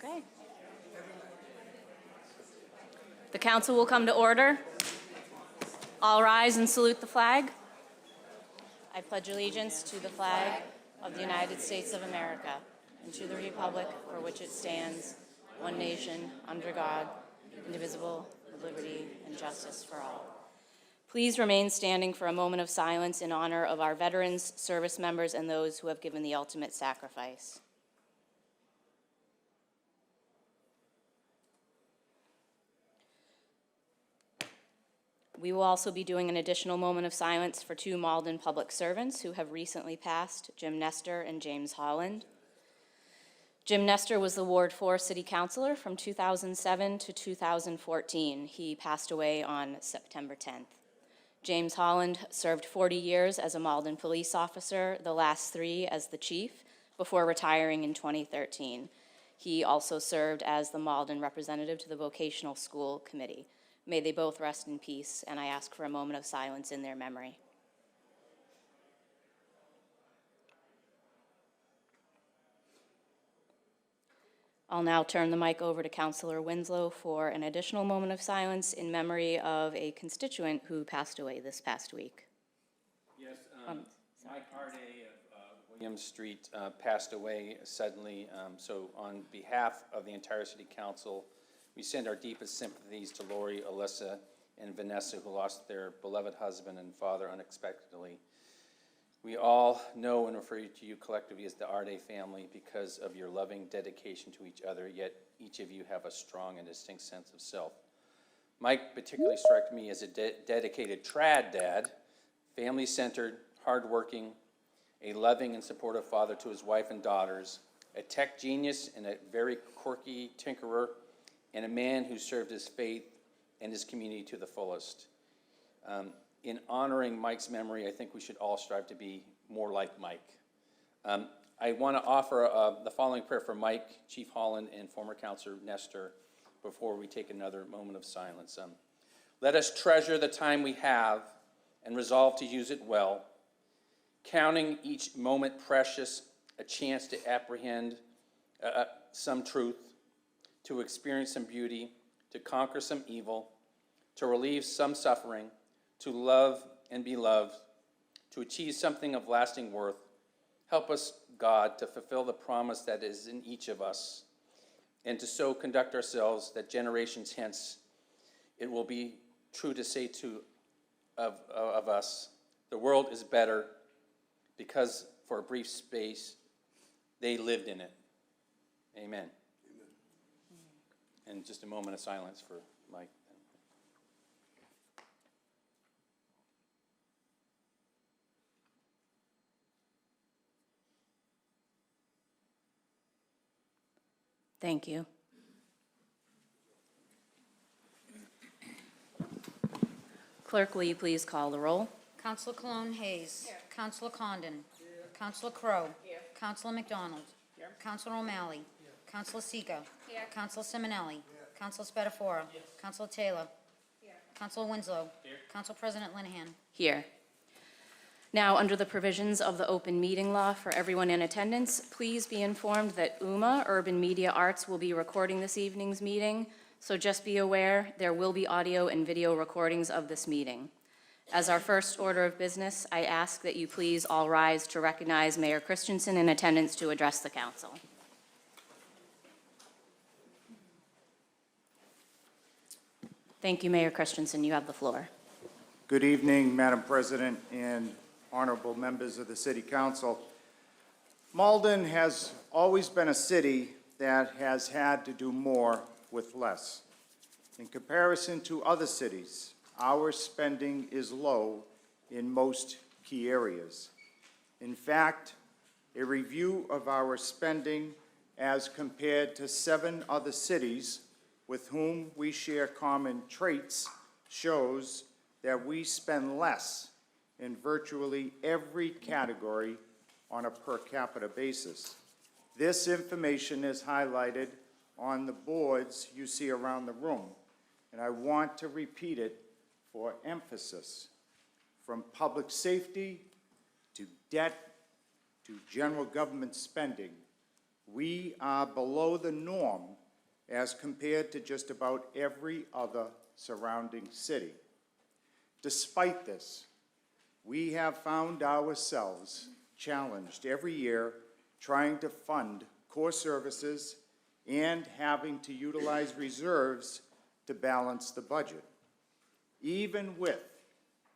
Okay. The council will come to order. All rise and salute the flag. I pledge allegiance to the flag of the United States of America and to the republic for which it stands, one nation, under God, indivisible, with liberty and justice for all. Please remain standing for a moment of silence in honor of our veterans, service members, and those who have given the ultimate sacrifice. We will also be doing an additional moment of silence for two Malden public servants who have recently passed, Jim Nestor and James Holland. Jim Nestor was the Ward 4 City Councilor from 2007 to 2014. He passed away on September 10th. James Holland served 40 years as a Malden police officer, the last 3 as the chief, before retiring in 2013. He also served as the Malden representative to the Vocational School Committee. May they both rest in peace, and I ask for a moment of silence in their memory. I'll now turn the mic over to Councilor Winslow for an additional moment of silence in memory of a constituent who passed away this past week. Yes, Mike Harday of William Street passed away suddenly. So on behalf of the entire City Council, we send our deepest sympathies to Lori, Alyssa, and Vanessa, who lost their beloved husband and father unexpectedly. We all know and refer to you collectively as the Harday family because of your loving dedication to each other, yet each of you have a strong and distinct sense of self. Mike particularly struck me as a dedicated trad dad, family-centered, hardworking, a loving and supportive father to his wife and daughters, a tech genius and a very quirky tinkerer, and a man who served his faith and his community to the fullest. In honoring Mike's memory, I think we should all strive to be more like Mike. I want to offer the following prayer for Mike, Chief Holland, and former Councilor Nestor before we take another moment of silence. Let us treasure the time we have and resolve to use it well, counting each moment precious, a chance to apprehend some truth, to experience some beauty, to conquer some evil, to relieve some suffering, to love and be loved, to achieve something of lasting worth. Help us, God, to fulfill the promise that is in each of us, and to so conduct ourselves that generations hence it will be true to say of us, the world is better because for a brief space they lived in it. Amen. And just a moment of silence for Mike. Thank you. Clerk, will you please call the roll? Councilor Cologne Hayes. Here. Councilor Condon. Here. Councilor Crowe. Here. Councilor McDonald. Here. Councilor O'Malley. Here. Councilor Seega. Here. Councilor Simonelli. Here. Councilor Spatafora. Here. Councilor Taylor. Here. Councilor Winslow. Here. Council President Linehan. Here. Now, under the provisions of the open meeting law for everyone in attendance, please be informed that UMA, Urban Media Arts, will be recording this evening's meeting, so just be aware there will be audio and video recordings of this meeting. As our first order of business, I ask that you please all rise to recognize Mayor Christensen in attendance to address the council. Thank you, Mayor Christensen. You have the floor. Good evening, Madam President and honorable members of the City Council. Malden has always been a city that has had to do more with less. In comparison to other cities, our spending is low in most key areas. In fact, a review of our spending as compared to 7 other cities with whom we share common traits shows that we spend less in virtually every category on a per capita basis. This information is highlighted on the boards you see around the room, and I want to repeat it for emphasis. From public safety to debt to general government spending, we are below the norm as compared to just about every other surrounding city. Despite this, we have found ourselves challenged every year trying to fund core services and having to utilize reserves to balance the budget. Even with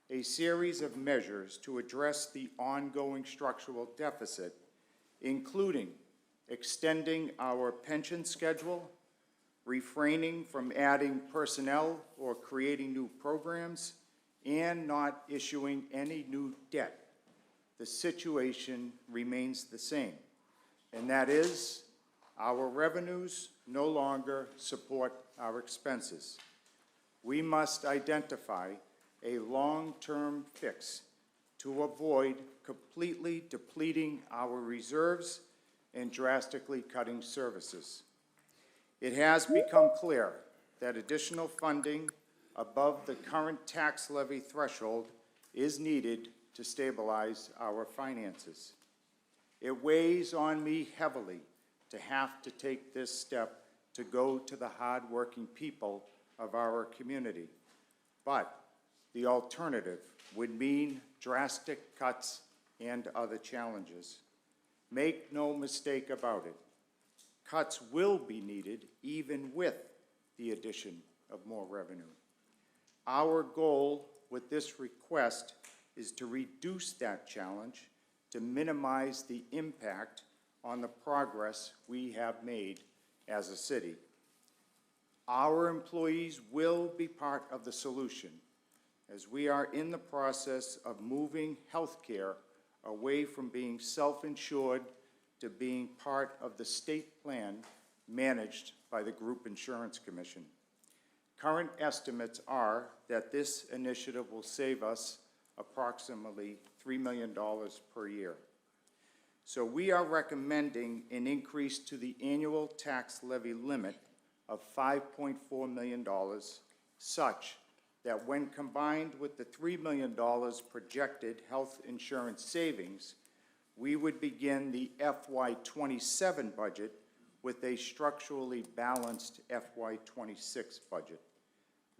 a series of measures to address the ongoing structural deficit, including extending our pension schedule, refraining from adding personnel or creating new programs, and not issuing any new debt, the situation remains the same, and that is our revenues no longer support our expenses. We must identify a long-term fix to avoid completely depleting our reserves and drastically cutting services. It has become clear that additional funding above the current tax levy threshold is needed to stabilize our finances. It weighs on me heavily to have to take this step to go to the hard-working people of our community. But the alternative would mean drastic cuts and other challenges. Make no mistake about it, cuts will be needed even with the addition of more revenue. Our goal with this request is to reduce that challenge to minimize the impact on the progress we have made as a city. Our employees will be part of the solution as we are in the process of moving health care away from being self-insured to being part of the state plan managed by the Group Insurance Commission. Current estimates are that this initiative will save us approximately $3 million per year. So we are recommending an increase to the annual tax levy limit of $5.4 million, such that when combined with the $3 million projected health insurance savings, we would begin the FY27 budget with a structurally balanced FY26 budget.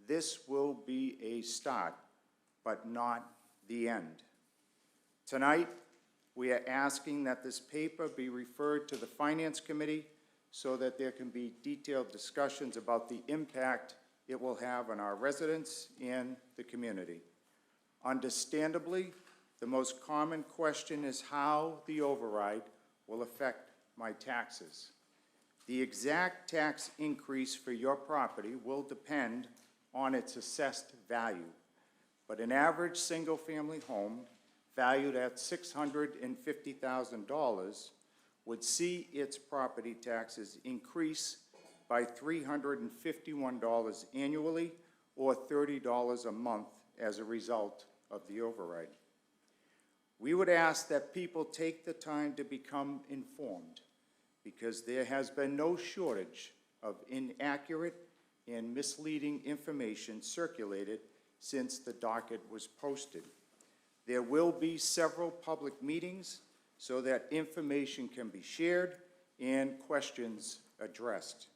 This will be a start, but not the end. Tonight, we are asking that this paper be referred to the Finance Committee so that there can be detailed discussions about the impact it will have on our residents and the community. Understandably, the most common question is how the override will affect my taxes. The exact tax increase for your property will depend on its assessed value, but an average single-family home valued at $650,000 would see its property taxes increase by $351 annually or $30 a month as a result of the override. We would ask that people take the time to become informed because there has been no shortage of inaccurate and misleading information circulated since the docket was posted. There will be several public meetings so that information can be shared and questions addressed.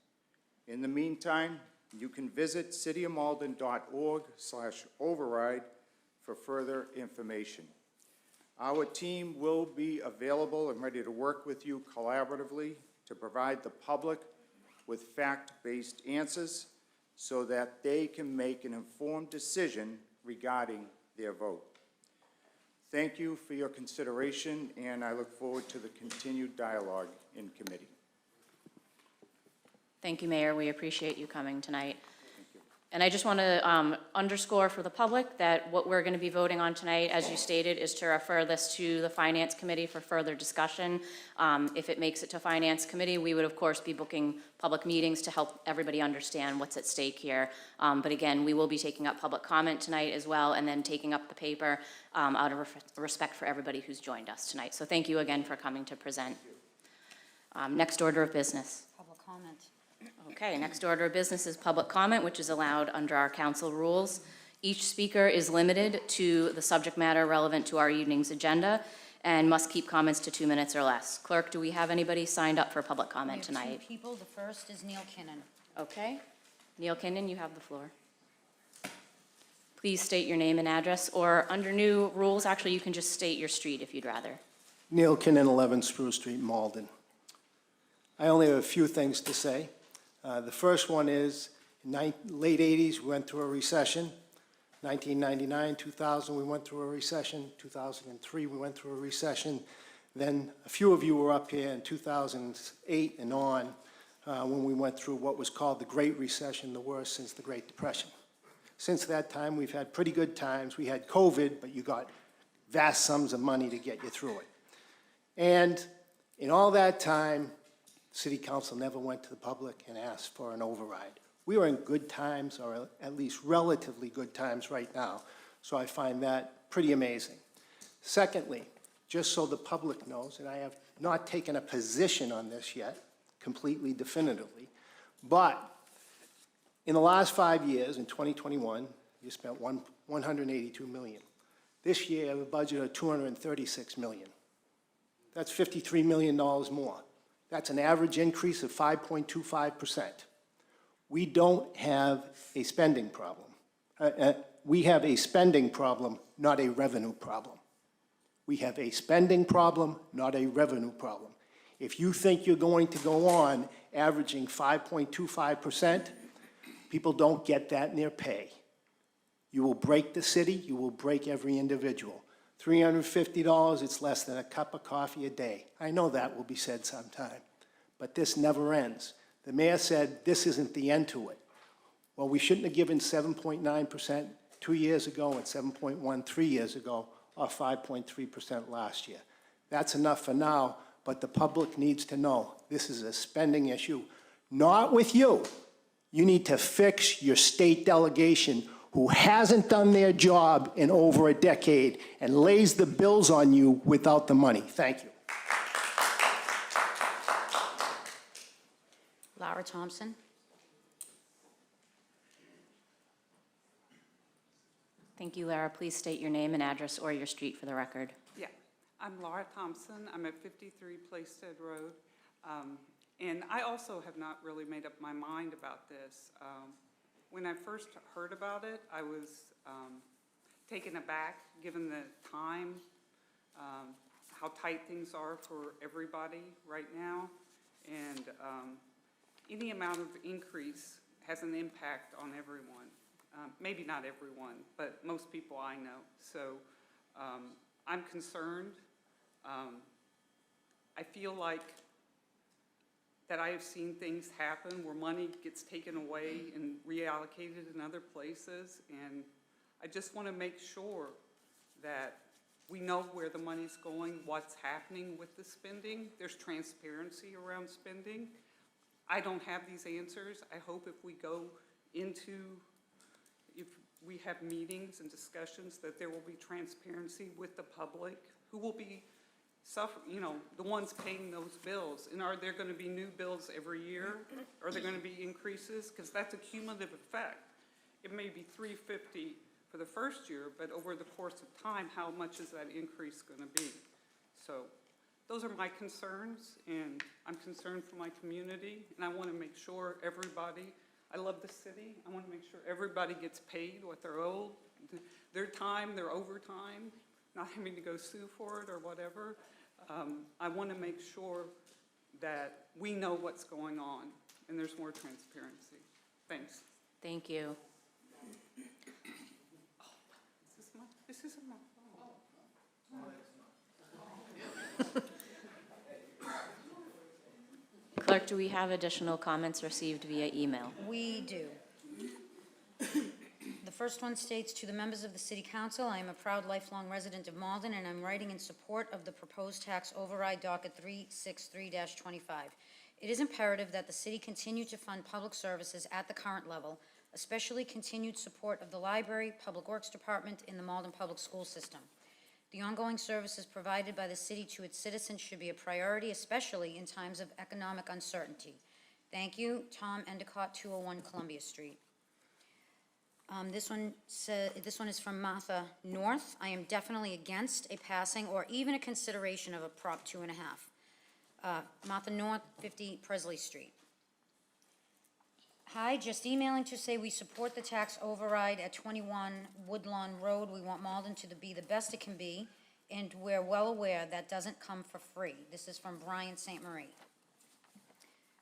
In the meantime, you can visit cityofmalden.org/override for further information. Our team will be available and ready to work with you collaboratively to provide the public with fact-based answers so that they can make an informed decision regarding their vote. Thank you for your consideration, and I look forward to the continued dialogue in committee. Thank you, Mayor. We appreciate you coming tonight. Thank you. And I just want to underscore for the public that what we're going to be voting on tonight, as you stated, is to refer this to the Finance Committee for further discussion. If it makes it to Finance Committee, we would, of course, be booking public meetings to help everybody understand what's at stake here. But again, we will be taking up public comment tonight as well, and then taking up the paper out of respect for everybody who's joined us tonight. So thank you again for coming to present. Next order of business. Public comment. Okay, next order of business is public comment, which is allowed under our council rules. Each speaker is limited to the subject matter relevant to our evening's agenda and must keep comments to 2 minutes or less. Clerk, do we have anybody signed up for public comment We have tonight? two people. The first is Neil Kinnon. Okay. Neil Kinnon, you have the floor. Please state your name and address, or under new rules, actually, you can just state your street if you'd rather. Neil Kinnon, 11 Spruce Street, Malden. I only have a few things to say. The first one is, in late 80s, we went through a recession. 1999, 2000, we went through a recession. 2003, we went through a recession. Then a few of you were up here in 2008 and on when we went through what was called the Great Recession, the worst since the Great Depression. Since that time, we've had pretty good times. We had COVID, but you got vast sums of money to get you through it. And in all that time, City Council never went to the public and asked for an override. We are in good times, or at least relatively good times right now, so I find that pretty amazing. Secondly, just so the public knows, and I have not taken a position on this yet, completely definitively, but in the last 5 years, in 2021, you spent $182 million. This year, you have a budget of $236 million. That's $53 million more. That's an average increase of 5.25%. We don't have a spending problem. We have a spending problem, not a revenue problem. We have a spending problem, not a revenue problem. If you think you're going to go on averaging 5.25%, people don't get that in their pay. You will break the city, you will break every individual. $350, it's less than a cup of coffee a day. I know that will be said sometime, but this never ends. The mayor said this isn't the end to it. Well, we shouldn't have given 7.9% 2 years ago and 7.1 3 years ago. or 5.3% last year. That's enough for now, but the public needs to know this is a spending issue, not with you. You need to fix your state delegation who hasn't done their job in over a decade and lays the bills on you without the money. Thank you. Lara Thompson. Thank you, Lara. Please state your name and address or your street for the record. Yeah, I'm Laura Thompson. I'm at 53 Plaisted Road. And I also have not really made up my mind about this. When I first heard about it, I was taken aback, given the time, how tight things are for everybody right now. And any amount of increase has an impact on everyone. Maybe not everyone, but most people I know. So I'm concerned. I feel like that I have seen things happen where money gets taken away and reallocated in other places. And I just want to make sure that we know where the money's going, what's happening with the spending. There's transparency around spending. I don't have these answers. I hope if we go into, if we have meetings and discussions, that there will be transparency with the public who will be the ones paying those bills. And are there going to be new bills every year? Are there going to be increases? Because that's a cumulative effect. It may be $350 for the first year, but over the course of time, how much is that increase going to be? So those are my concerns, and I'm concerned for my community, and I want to make sure everybody, I love the city, I want to make sure everybody gets paid what they're owed, their time, their overtime, not having to go sue for it or whatever. I want to make sure that we know what's going on and there's more transparency. Thanks. Thank you. This isn't my phone. Clerk, do we have additional comments received via email? We do. The first one states, to the members of the City Council, I am a proud lifelong resident of Malden, and I'm writing in support of the proposed tax override docket 363-25. It is imperative that the city continue to fund public services at the current level, especially continued support of the library, Public Works Department, and the Malden Public School System. The ongoing services provided by the city to its citizens should be a priority, especially in times of economic uncertainty. Thank you. Tom Endicott, 201 Columbia Street. This one is from Martha North. I am definitely against a passing or even a consideration of a Prop 2.5. Martha North, 50 Presley Street. Hi, just emailing to say we support the tax override at 21 Woodlawn Road. We want Malden to be the best it can be, and we're well aware that doesn't come for free. This is from Brian St. Marie.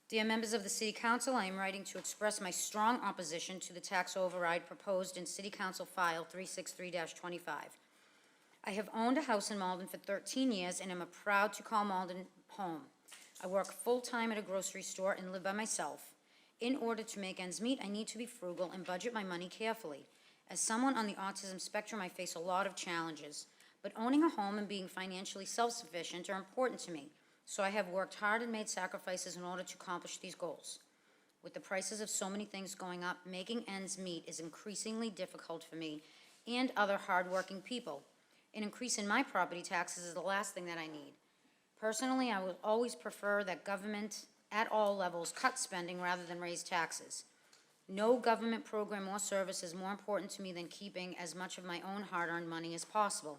Dear members of the City Council, I am writing to express my strong opposition to the tax override proposed in City Council File 363-25. I have owned a house in Malden for 13 years and am proud to call Malden home. I work full-time at a grocery store and live by myself. In order to make ends meet, I need to be frugal and budget my money carefully. As someone on the autism spectrum, I face a lot of challenges, but owning a home and being financially self-sufficient are important to me. So I have worked hard and made sacrifices in order to accomplish these goals. With the prices of so many things going up, making ends meet is increasingly difficult for me and other hardworking people. An increase in my property taxes is the last thing that I need. Personally, I would always prefer that government at all levels cut spending rather than raise taxes. No government program or service is more important to me than keeping as much of my own hard-earned money as possible.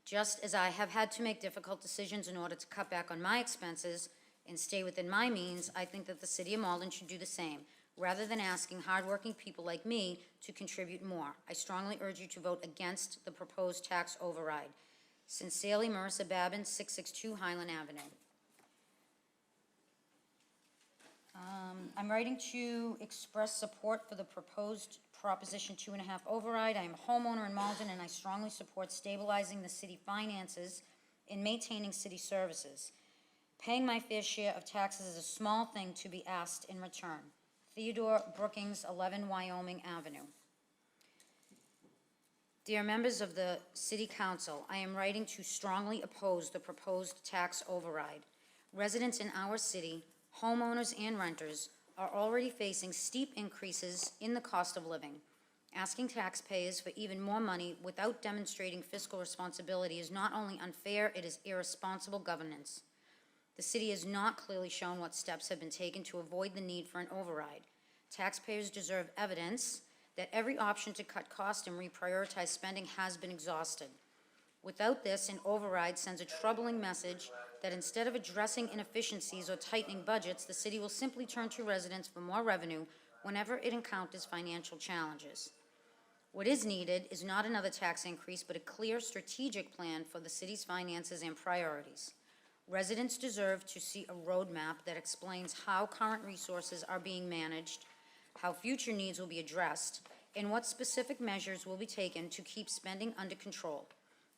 Just as I have had to make difficult decisions in order to cut back on my expenses and stay within my means, I think that the City of Malden should do the same, rather than asking hardworking people like me to contribute more. I strongly urge you to vote against the proposed tax override. Sincerely, Marissa Babin, 662 Highland Avenue. I'm writing to express support for the proposed Proposition 2.5 override. I am a homeowner in Malden, and I strongly support stabilizing the city finances and maintaining city services. Paying my fair share of taxes is a small thing to be asked in return. Theodore Brookings, 11 Wyoming Avenue. Dear members of the City Council, I am writing to strongly oppose the proposed tax override. Residents in our city, homeowners and renters, are already facing steep increases in the cost of living. Asking taxpayers for even more money without demonstrating fiscal responsibility is not only unfair, it is irresponsible governance. The city has not clearly shown what steps have been taken to avoid the need for an override. Taxpayers deserve evidence that every option to cut costs and reprioritize spending has been exhausted. Without this, an override sends a troubling message that instead of addressing inefficiencies or tightening budgets, the city will simply turn to residents for more revenue whenever it encounters financial challenges. What is needed is not another tax increase, but a clear strategic plan for the city's finances and priorities. Residents deserve to see a roadmap that explains how current resources are being managed, how future needs will be addressed, and what specific measures will be taken to keep spending under control.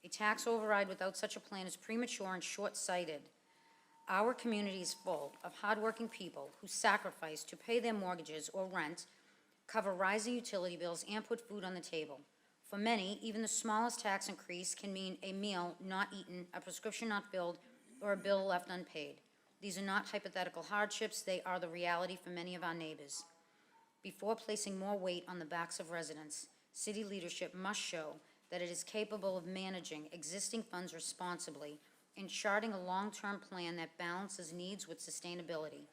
A tax override without such a plan is premature and short-sighted. Our community is full of hardworking people who sacrifice to pay their mortgages or rent, cover rising utility bills, and put food on the table. For many, even the smallest tax increase can mean a meal not eaten, a prescription not filled, or a bill left unpaid. These are not hypothetical hardships, they are the reality for many of our neighbors. Before placing more weight on the backs of residents, city leadership must show that it is capable of managing existing funds responsibly and charting a long-term plan that balances needs with sustainability.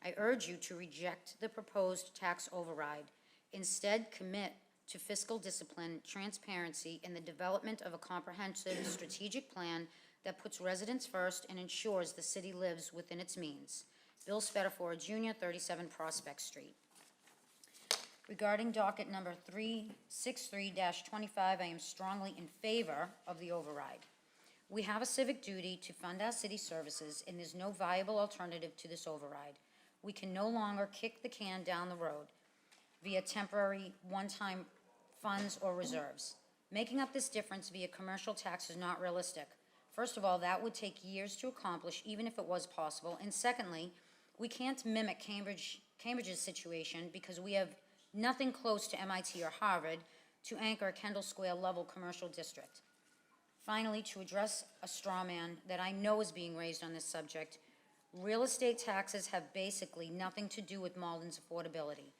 I urge you to reject the proposed tax override. Instead, commit to fiscal discipline, transparency, and the development of a comprehensive strategic plan that puts residents first and ensures the city lives within its means. Bill Spatafora Jr., 37 Prospect Street. Regarding docket number 363-25, I am strongly in favor of the override. We have a civic duty to fund our city services, and there's no viable alternative to this override. We can no longer kick the can down the road via temporary one-time funds or reserves. Making up this difference via commercial tax is not realistic. First of all, that would take years to accomplish, even if it was possible. And secondly, we can't mimic Cambridge's situation because we have nothing close to MIT or Harvard to anchor a Kendall Square level commercial district. Finally, to address a straw man that I know is being raised on this subject, real estate taxes have basically nothing to do with Malden's affordability.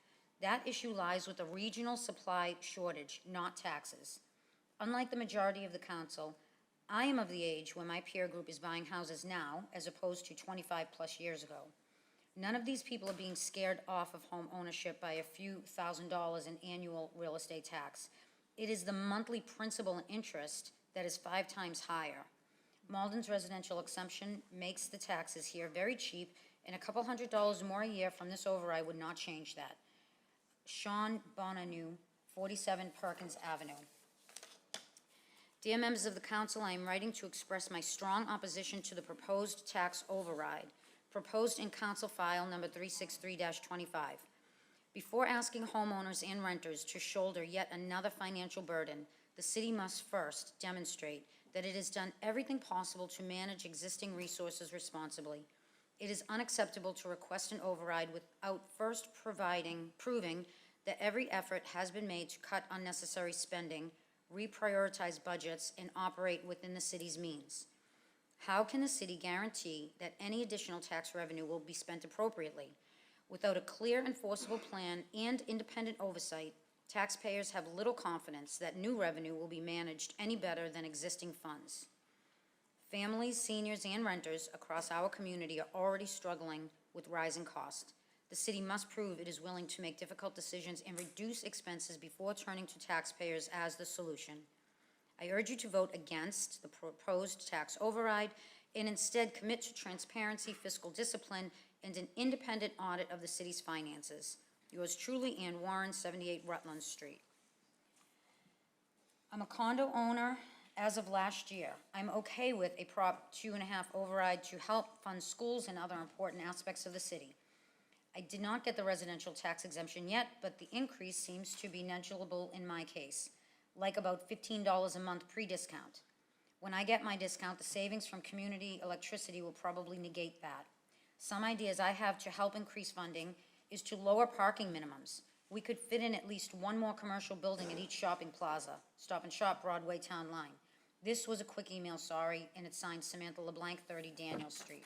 That issue lies with a regional supply shortage, not taxes. Unlike the majority of the council, I am of the age when my peer group is buying houses now as opposed to 25 plus years ago. None of these people are being scared off of home ownership by a few $1,000s in annual real estate tax. It is the monthly principal and interest that is 5 times higher. Malden's residential exemption makes the taxes here very cheap, and a couple $100s more a year from this override would not change that. Sean Bonanu, 47 Perkins Avenue. Dear members of the council, I am writing to express my strong opposition to the proposed tax override, proposed in council file number 363-25. Before asking homeowners and renters to shoulder yet another financial burden, the city must first demonstrate that it has done everything possible to manage existing resources responsibly. It is unacceptable to request an override without first proving that every effort has been made to cut unnecessary spending, reprioritize budgets, and operate within the city's means. How can the city guarantee that any additional tax revenue will be spent appropriately? Without a clear enforceable plan and independent oversight, taxpayers have little confidence that new revenue will be managed any better than existing funds. Families, seniors, and renters across our community are already struggling with rising costs. The city must prove it is willing to make difficult decisions and reduce expenses before turning to taxpayers as the solution. I urge you to vote against the proposed tax override and instead commit to transparency, fiscal discipline, and an independent audit of the city's finances. Yours truly, Ann Warren, 78 Rutland Street. I'm a condo owner as of last year. I'm okay with a Prop 2.5 override to help fund schools and other important aspects of the city. I did not get the residential tax exemption yet, but the increase seems to be negligible in my case, like about $15 a month pre-discount. When I get my discount, the savings from community electricity will probably negate that. Some ideas I have to help increase funding is to lower parking minimums. we could fit in at least one more commercial building at each shopping plaza, Stop and Shop, Broadway, Town Line. This was a quick email, sorry, and it's signed Samantha LeBlanc, 30 Daniel Street.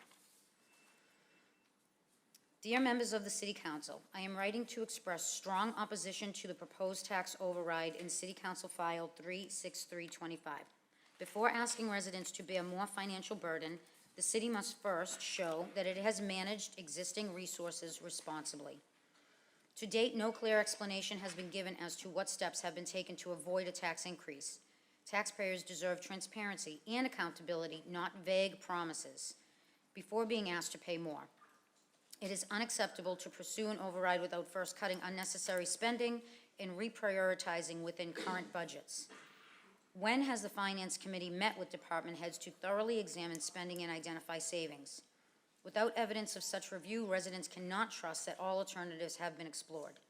Dear members of the City Council, I am writing to express strong opposition to the proposed tax override in City Council File 36325. Before asking residents to bear more financial burden, the city must first show that it has managed existing resources responsibly. To date, no clear explanation has been given as to what steps have been taken to avoid a tax increase. Taxpayers deserve transparency and accountability, not vague promises, before being asked to pay more. It is unacceptable to pursue an override without first cutting unnecessary spending and reprioritizing within current budgets. When has the Finance Committee met with department heads to thoroughly examine spending and identify savings? Without evidence of such review, residents cannot trust that all alternatives have been explored.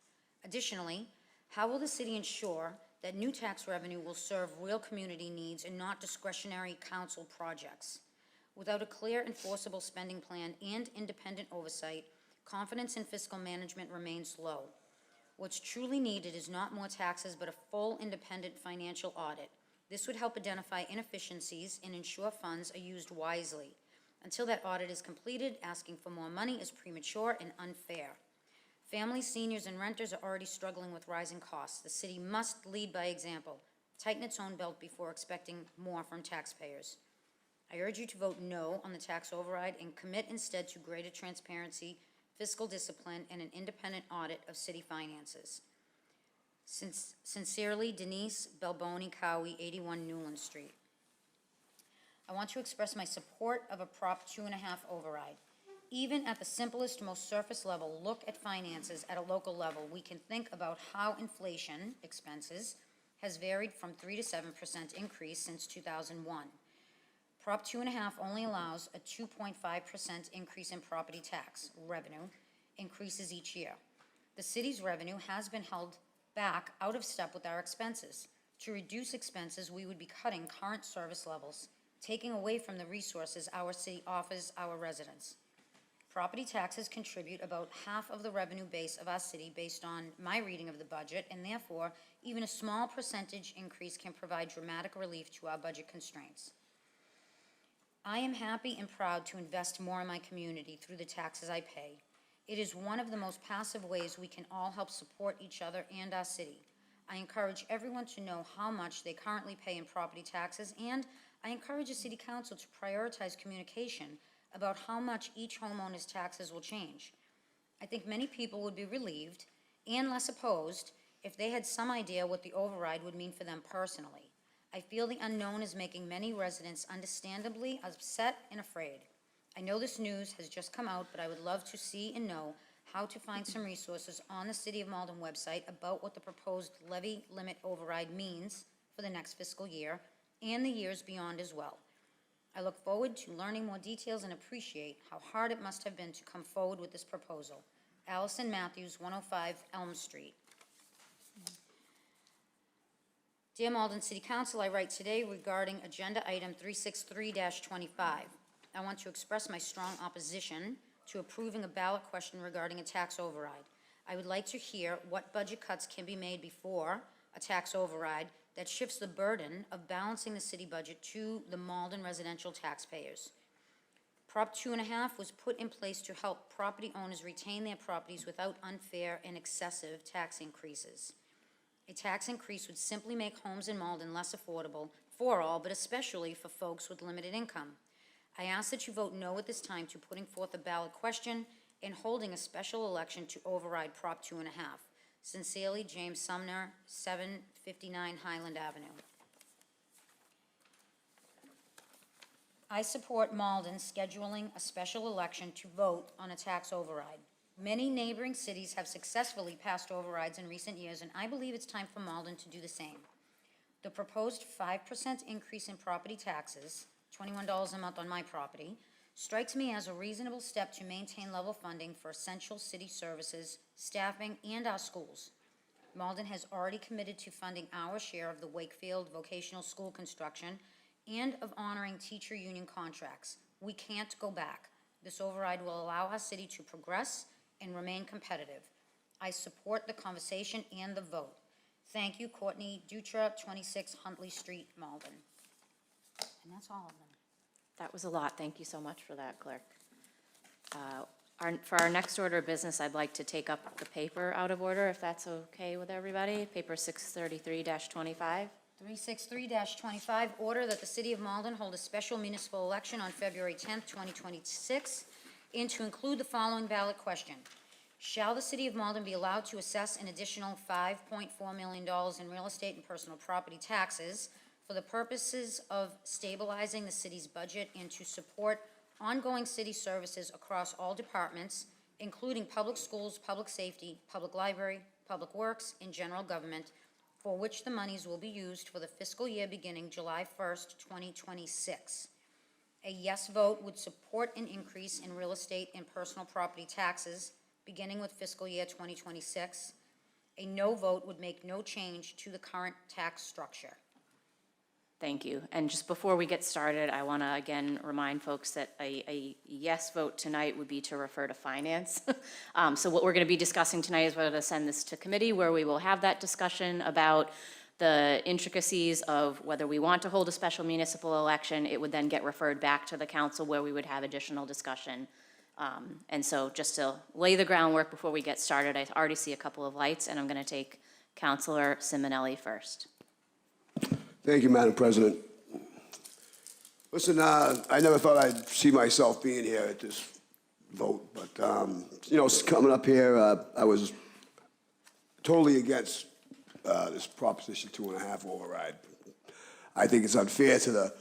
Additionally, how will the city ensure that new tax revenue will serve real community needs and not discretionary council projects? Without a clear enforceable spending plan and independent oversight, confidence in fiscal management remains low. What's truly needed is not more taxes, but a full independent financial audit. This would help identify inefficiencies and ensure funds are used wisely. Until that audit is completed, asking for more money is premature and unfair. Families, seniors, and renters are already struggling with rising costs. The city must lead by example, tighten its own belt before expecting more from taxpayers. I urge you to vote no on the tax override and commit instead to greater transparency, fiscal discipline, and an independent audit of city finances. Sincerely, Denise Belboni Cowie, 81 Newland Street. I want to express my support of a Prop 2.5 override. Even at the simplest, most surface level, look at finances at a local level, we can think about how inflation expenses has varied from 3 to 7% increase since 2001. Prop 2.5 only allows a 2.5% increase in property tax revenue increases each year. The city's revenue has been held back out of step with our expenses. To reduce expenses, we would be cutting current service levels, taking away from the resources our city offers our residents. Property taxes contribute about half of the revenue base of our city based on my reading of the budget, and therefore, even a small percentage increase can provide dramatic relief to our budget constraints. I am happy and proud to invest more in my community through the taxes I pay. It is one of the most passive ways we can all help support each other and our city. I encourage everyone to know how much they currently pay in property taxes, and I encourage the City Council to prioritize communication about how much each homeowner's taxes will change. I think many people would be relieved and less opposed if they had some idea what the override would mean for them personally. I feel the unknown is making many residents understandably upset and afraid. I know this news has just come out, but I would love to see and know how to find some resources on the City of Malden website about what the proposed levy limit override means for the next fiscal year and the years beyond as well. I look forward to learning more details and appreciate how hard it must have been to come forward with this proposal. Allison Matthews, 105 Elm Street. Dear Malden City Council, I write today regarding Agenda Item 363-25. I want to express my strong opposition to approving a ballot question regarding a tax override. I would like to hear what budget cuts can be made before a tax override that shifts the burden of balancing the city budget to the Malden residential taxpayers. Prop 2.5 was put in place to help property owners retain their properties without unfair and excessive tax increases. A tax increase would simply make homes in Malden less affordable for all, but especially for folks with limited income. I ask that you vote no at this time to putting forth a ballot question and holding a special election to override Prop 2.5. Sincerely, James Sumner, 759 Highland Avenue. I support Malden scheduling a special election to vote on a tax override. Many neighboring cities have successfully passed overrides in recent years, and I believe it's time for Malden to do the same. The proposed 5% increase in property taxes, $21 a month on my property, strikes me as a reasonable step to maintain level funding for essential city services, staffing, and our schools. Malden has already committed to funding our share of the Wakefield vocational school construction and of honoring teacher union contracts. We can't go back. This override will allow our city to progress and remain competitive. I support the conversation and the vote. Thank you, Courtney Dutra, 26 Huntley Street, Malden. And that's all of them. That was a lot. Thank you so much for that, Clerk. For our next order of business, I'd like to take up the paper out of order, if that's okay with everybody. Paper 633-25. 363-25, order that the City of Malden hold a special municipal election on February 10th, 2026, and to include the following ballot question. Shall the City of Malden be allowed to assess an additional $5.4 million in real estate and personal property taxes for the purposes of stabilizing the city's budget and to support ongoing city services across all departments, including public schools, public safety, public library, public works, and general government, for which the monies will be used for the fiscal year beginning July 1st, 2026. A yes vote would support an increase in real estate and personal property taxes beginning with fiscal year 2026. A no vote would make no change to the current tax structure. Thank you. And just before we get started, I want to again remind folks that a yes vote tonight would be to refer to finance. So what we're going to be discussing tonight is whether to send this to committee, where we will have that discussion about the intricacies of whether we want to hold a special municipal election. It would then get referred back to the council, where we would have additional discussion. And so just to lay the groundwork before we get started, I already see a couple of lights, and I'm going to take Councilor Simonelli first. Thank you, Madam President. Listen, I never thought I'd see myself being here at this vote, but, you know, coming up here, I was totally against this Proposition 2.5 override. I think it's unfair to the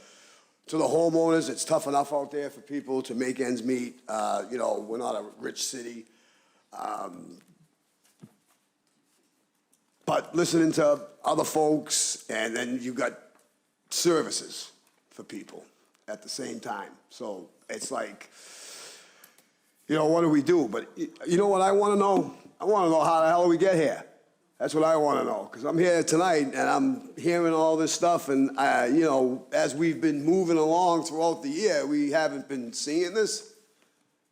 homeowners. It's tough enough out there for people to make ends meet. You know, we're not a rich city. But listening to other folks, and then you got services for people at the same time. So it's like, you know, what do we do? But you know what I want to know? I want to know how the hell we get here. That's what I want to know, because I'm here tonight, and I'm hearing all this stuff, and, you know, as we've been moving along throughout the year, we haven't been seeing this.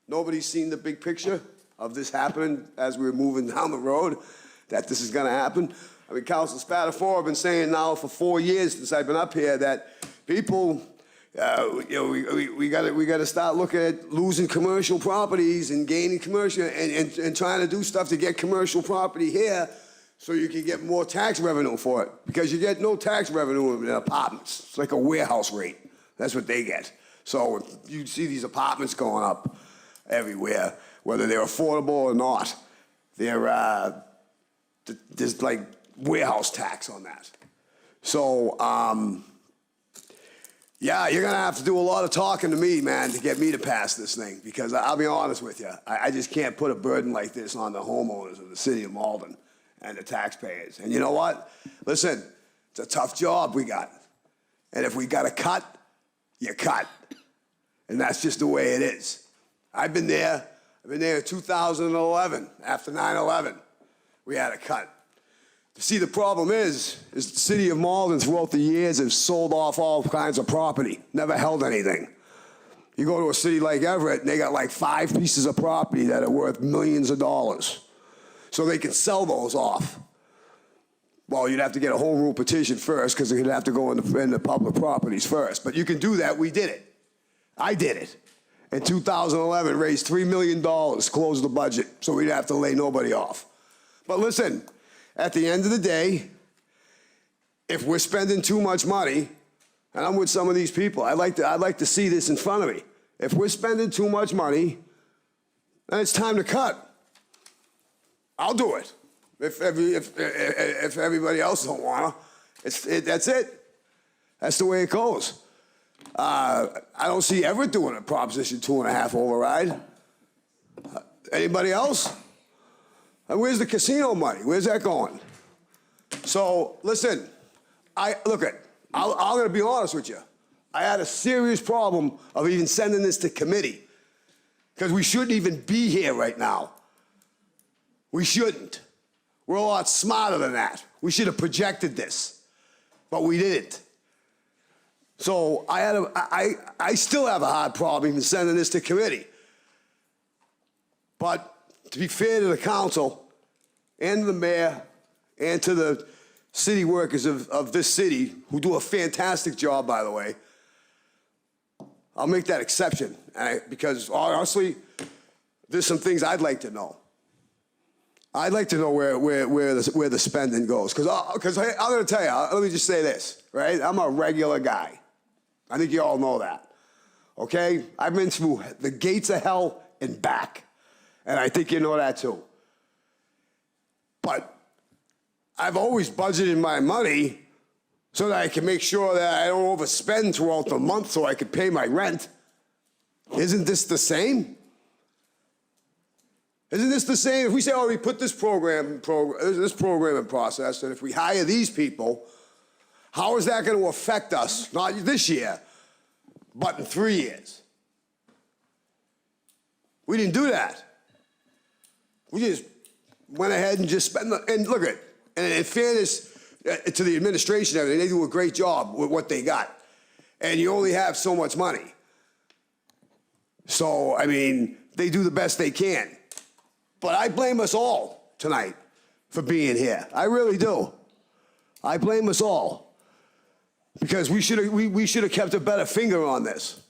Nobody's seen the big picture of this happening as we're moving down the road, that this is going to happen. I mean, Council Spatafora have been saying now for 4 years since I've been up here that people, you know, we got to start looking at losing commercial properties and gaining commercial and trying to do stuff to get commercial property here so you can get more tax revenue for it, because you get no tax revenue in apartments. It's like a warehouse rate. That's what they get. So you see these apartments going up everywhere, whether they're affordable or not. There's like warehouse tax on that. So, yeah, you're gonna have to do a lot of talking to me, man, to get me to pass this thing, because I'll be honest with you, I just can't put a burden like this on the homeowners of the city of Malden and the taxpayers. And you know what? Listen, it's a tough job we got. And if we gotta cut, you cut. And that's just the way it is. I've been there in 2011, after 9/11. We had a cut. See, the problem is the city of Malden throughout the years has sold off all kinds of property, never held anything. You go to a city like Everett, and they got like 5 pieces of property that are worth millions of dollars. So they can sell those off. Well, you'd have to get a home rule petition first, because it'd have to go in the public properties first. But you can do that. We did it. I did it. In 2011, raised $3 million, closed the budget, so we'd have to lay nobody off. But listen, at the end of the day, if we're spending too much money, and I'm with some of these people, I'd like to see this in front of me. If we're spending too much money, then it's time to cut. I'll do it. If everybody else don't wanna, that's it. That's the way it goes. I don't see Everett doing a Proposition 2.5 override. Anybody else? And where's the casino money? Where's that going? So, listen, I'm going to be honest with you. I had a serious problem of even sending this to committee, because we shouldn't even be here right now. We shouldn't. We're a lot smarter than that. We should have projected this, but we didn't. So I still have a hard problem even sending this to committee. But to be fair to the council, and the mayor and to the city workers of this city, who do a fantastic job, by the way, I'll make that exception, because honestly, there's some things I'd like to know. I'd like to know where the spending goes, because I'm going to tell you, let me just say this, right? I'm a regular guy. I think you all know that, okay? I've been through the gates of hell and back, and I think you know that too. But I've always budgeted my money so that I can make sure that I don't overspend throughout the month so I can pay my rent. Isn't this the same? Isn't this the same? If we say, oh, we put this program in process, and if we hire these people, how is that going to affect us? Not this year, but in 3 years. We didn't do that. We just went ahead and just spent, and look at, and in fairness to the administration, everything, they do a great job with what they got. And you only have so much money. So, I mean, they do the best they can. But I blame us all tonight for being here. I really do. I blame us all. Because we should have kept a better finger on this.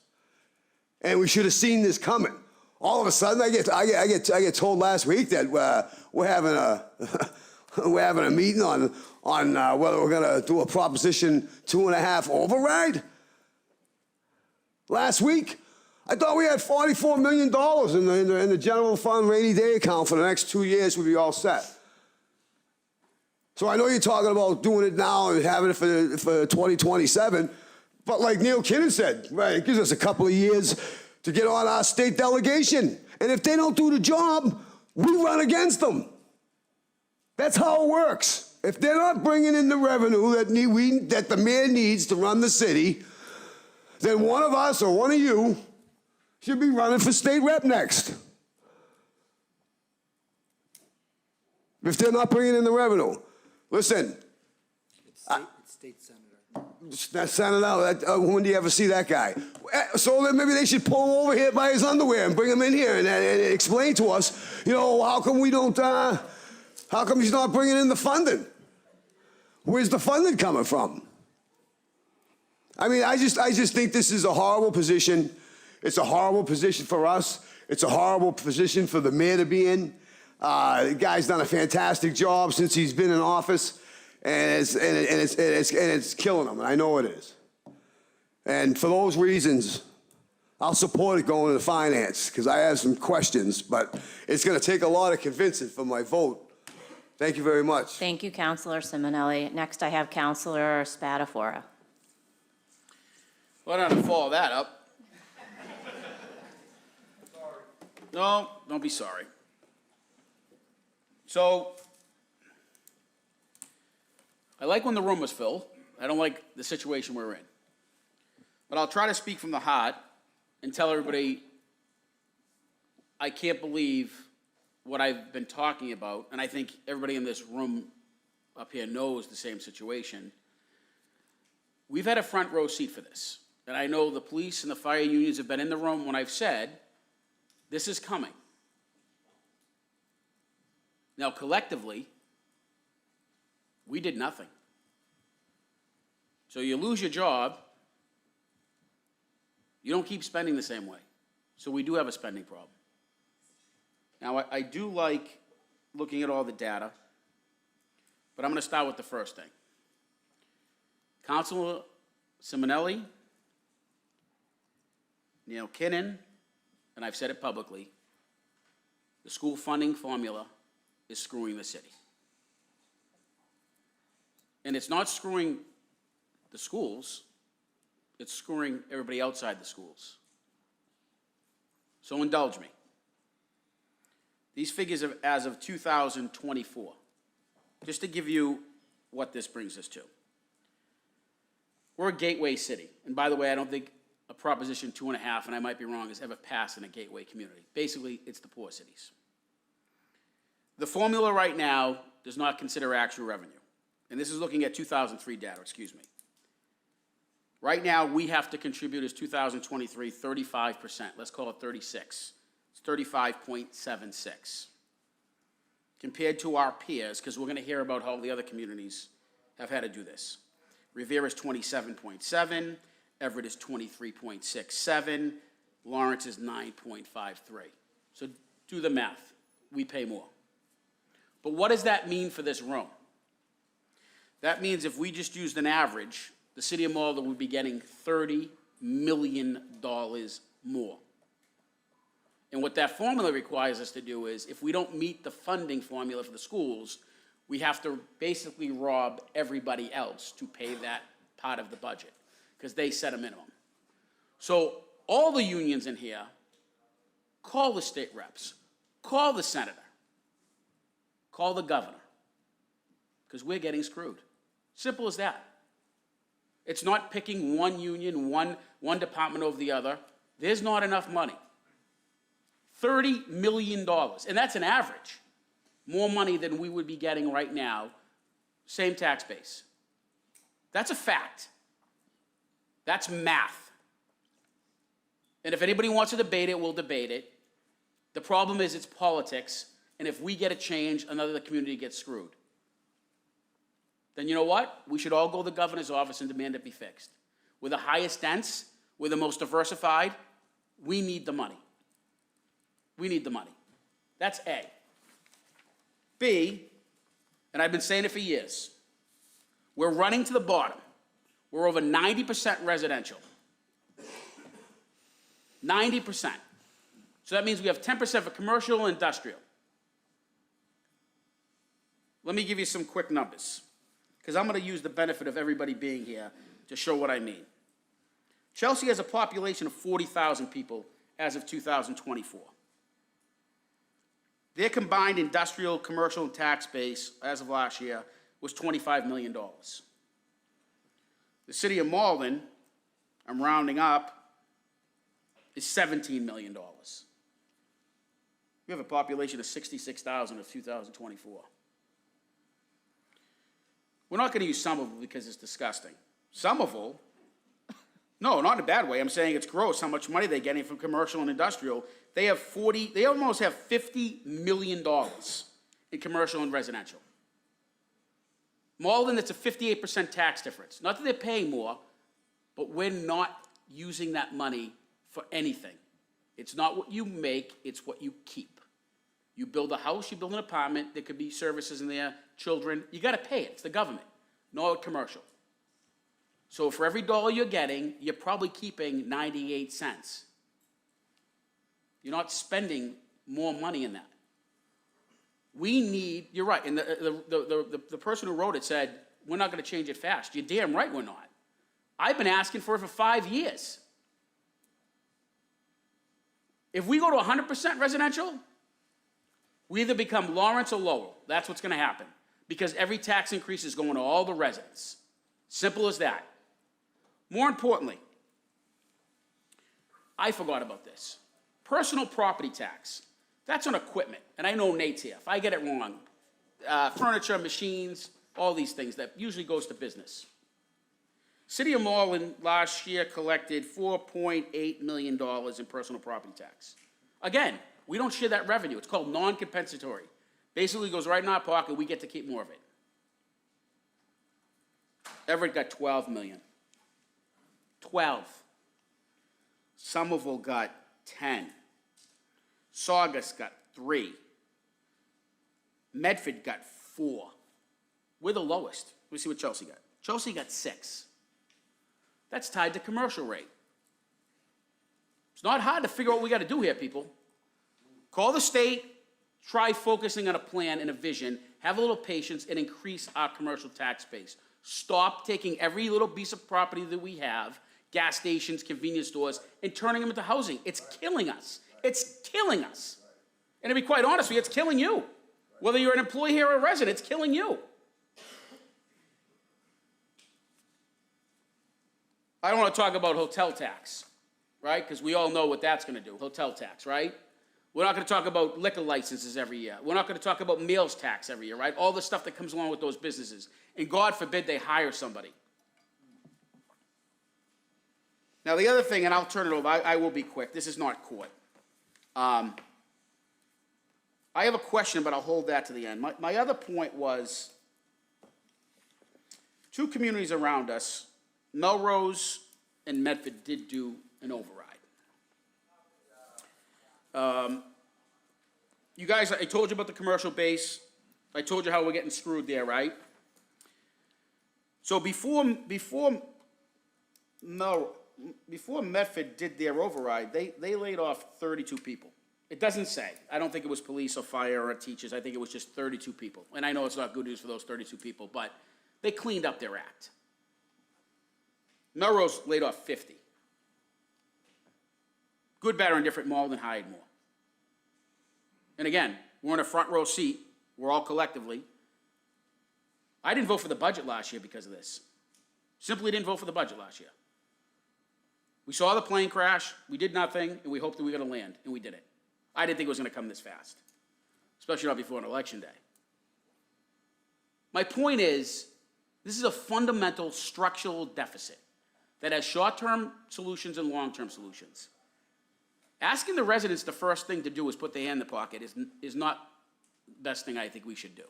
And we should have seen this coming. All of a sudden, I get told last week that we're having a meeting on whether we're going to do a Proposition 2.5 override. Last week, I thought we had $44 million in the general fund rainy day account for the next 2 years. We'd be all set. So I know you're talking about doing it now and having it for 2027, but like Neil Kinnon said, right, it gives us a couple of years to get on our state delegation. And if they don't do the job, we run against them. That's how it works. If they're not bringing in the revenue that the mayor needs to run the city, then one of us or one of you should be running for state rep next. If they're not bringing in the revenue. Listen. It's state senator. That senator, when do you ever see that guy? So then maybe they should pull him over here by his underwear and bring him in here and explain to us, how come we don't, how come he's not bringing in the funding? Where's the funding coming from? I mean, I just think this is a horrible position. It's a horrible position for us. It's a horrible position for the mayor to be in. The guy's done a fantastic job since he's been in office, and it's killing him, and I know it is. And for those reasons, I'll support it going into finance, because I have some questions, but it's going to take a lot of convincing for my vote. Thank you very much. Thank you, Councilor Simonelli. Next, I have Councilor Spatafora. Well, I don't follow that up. No, don't be sorry. So, I like when the room was filled. I don't like the situation we're in. But I'll try to speak from the heart and tell everybody I can't believe what I've been talking about, and I think everybody in this room up here knows the same situation. We've had a front row seat for this. And I know the police and the fire unions have been in the room when I've said, this is coming. Now, collectively, we did nothing. So you lose your job, you don't keep spending the same way. So we do have a spending problem. Now, I do like looking at all the data, but I'm going to start with the first thing. Councilor Simonelli, Neil Kinnon, and I've said it publicly, the school funding formula is screwing the city. And it's not screwing the schools, it's screwing everybody outside the schools. So indulge me. These figures are as of 2024, just to give you what this brings us to. We're a gateway city. And by the way, I don't think a Proposition 2.5, and I might be wrong, has ever passed in a gateway community. Basically, it's the poor cities. The formula right now does not consider actual revenue. And this is looking at 2003 data, excuse me. Right now, we have to contribute as 2023, 35%. Let's call it 36. It's 35.76. compared to our peers, because we're gonna hear about how the other communities have had to do this. Revere is 27.7, Everett is 23.67, Lawrence is 9.53. So do the math, we pay more. But what does that mean for this room? That means if we just used an average, the city of Malden would be getting $30 million more. And what that formula requires us to do is, if we don't meet the funding formula for the schools, we have to basically rob everybody else to pay that part of the budget, because they set a minimum. So all the unions in here, call the state reps, call the senator, call the governor, because we're getting screwed. Simple as that. It's not picking one union, one department over the other. There's not enough money. $30 million, and that's an average. More money than we would be getting right now, same tax base. That's a fact. That's math. And if anybody wants to debate it, we'll debate it. The problem is it's politics, and if we get a change, another community gets screwed. Then you know what? We should all go to the governor's office and demand it be fixed. We're the highest dense, we're the most diversified, we need the money. We need the money. That's A. B, and I've been saying it for years, we're running to the bottom. We're over 90% residential. 90%. So that means we have 10% for commercial and industrial. Let me give you some quick numbers, because I'm going to use the benefit of everybody being here to show what I mean. Chelsea has a population of 40,000 people as of 2024. Their combined industrial, commercial, and tax base as of last year was $25 million. The city of Malden, I'm rounding up, is $17 million. We have a population of 66,000 of 2024. We're not going to use Somerville because it's disgusting. Somerville, no, not in a bad way. I'm saying it's gross how much money they're getting from commercial and industrial. They almost have $50 million in commercial and residential. Malden, it's a 58% tax difference. Not that they're paying more, but we're not using that money for anything. It's not what you make, it's what you keep. You build a house, you build an apartment, there could be services in there, children, you gotta pay it, it's the government, not commercial. So for every dollar you're getting, you're probably keeping 98 cents. You're not spending more money in that. We need, you're right, and the person who wrote it said, we're not gonna change it fast. You're damn right we're not. I've been asking for it for 5 years. If we go to 100% residential, we either become Lawrence or Lowell. That's what's gonna happen. Because every tax increase is going to all the residents. Simple as that. More importantly, I forgot about this. Personal property tax. That's on equipment. And I know Nate's here. If I get it wrong, furniture, machines, all these things that usually goes to business. City of Malden last year collected $4.8 million in personal property tax. Again, we don't share that revenue. It's called non-compensatory. Basically goes right in our pocket, we get to keep more of it. Everett got 12 million. 12. Somerville got 10. Saugus got 3. Medford got 4. We're the lowest. Let me see what Chelsea got. Chelsea got 6. That's tied to commercial rate. It's not hard to figure out what we got to do here, people. Call the state, try focusing on a plan and a vision, have a little patience, and increase our commercial tax base. Stop taking every little piece of property that we have, gas stations, convenience stores, and turning them into housing. It's killing us. It's killing us. And to be quite honest with you, it's killing you. Whether you're an employee here or a resident, it's killing you. I don't want to talk about hotel tax, right? Because we all know what that's going to do, hotel tax, right? We're not going to talk about liquor licenses every year. We're not going to talk about meals tax every year, right? All the stuff that comes along with those businesses. And God forbid they hire somebody. Now, the other thing, and I'll turn it over, I will be quick. This is not court. I have a question, but I'll hold that to the end. My other point was, two communities around us, Melrose and Medford, did do an override. You guys, I told you about the commercial base. I told you how we're getting screwed there, right? So before Medford did their override, they laid off 32 people. It doesn't say. I don't think it was police or fire or teachers. I think it was just 32 people. And I know it's not good news for those 32 people, but they cleaned up their act. Melrose laid off 50. Good, better, and different. Malden hired more. And again, we're in a front row seat. We're all collectively. I didn't vote for the budget last year because of this. Simply didn't vote for the budget last year. We saw the plane crash, we did nothing, and we hoped that we were going to land, and we did it. I didn't think it was going to come this fast, especially not before an election day. My point is, this is a fundamental structural deficit that has short-term solutions and long-term solutions. Asking the residents the first thing to do is put their hand in the pocket is not the best thing I think we should do.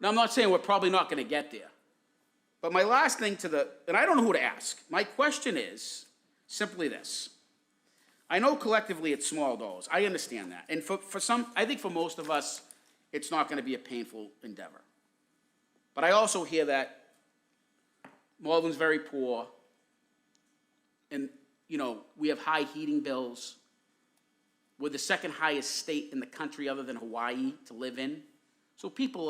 Now, I'm not saying we're probably not going to get there. But my last thing and I don't know who to ask. My question is simply this. I know collectively it's small dollars. I understand that. And for some, I think for most of us, it's not going to be a painful endeavor. But I also hear that Malden's very poor. And, we have high heating bills. We're the second highest state in the country other than Hawaii to live in. So people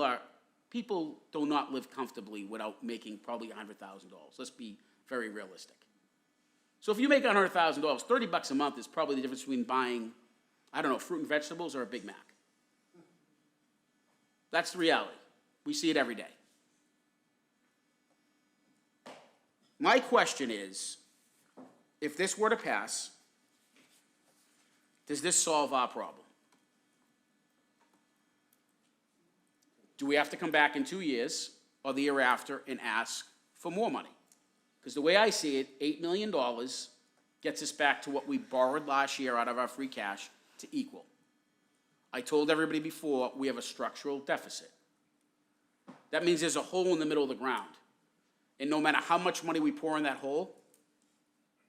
do not live comfortably without making probably $100,000. Let's be very realistic. So if you make $100,000, $30 a month is probably the difference between buying, fruit and vegetables or a Big Mac. That's the reality. We see it every day. My question is, if this were to pass, does this solve our problem? Do we have to come back in 2 years or the year after and ask for more money? Because the way I see it, $8 million gets us back to what we borrowed last year out of our free cash to equal. I told everybody before, we have a structural deficit. That means there's a hole in the middle of the ground. And no matter how much money we pour in that hole,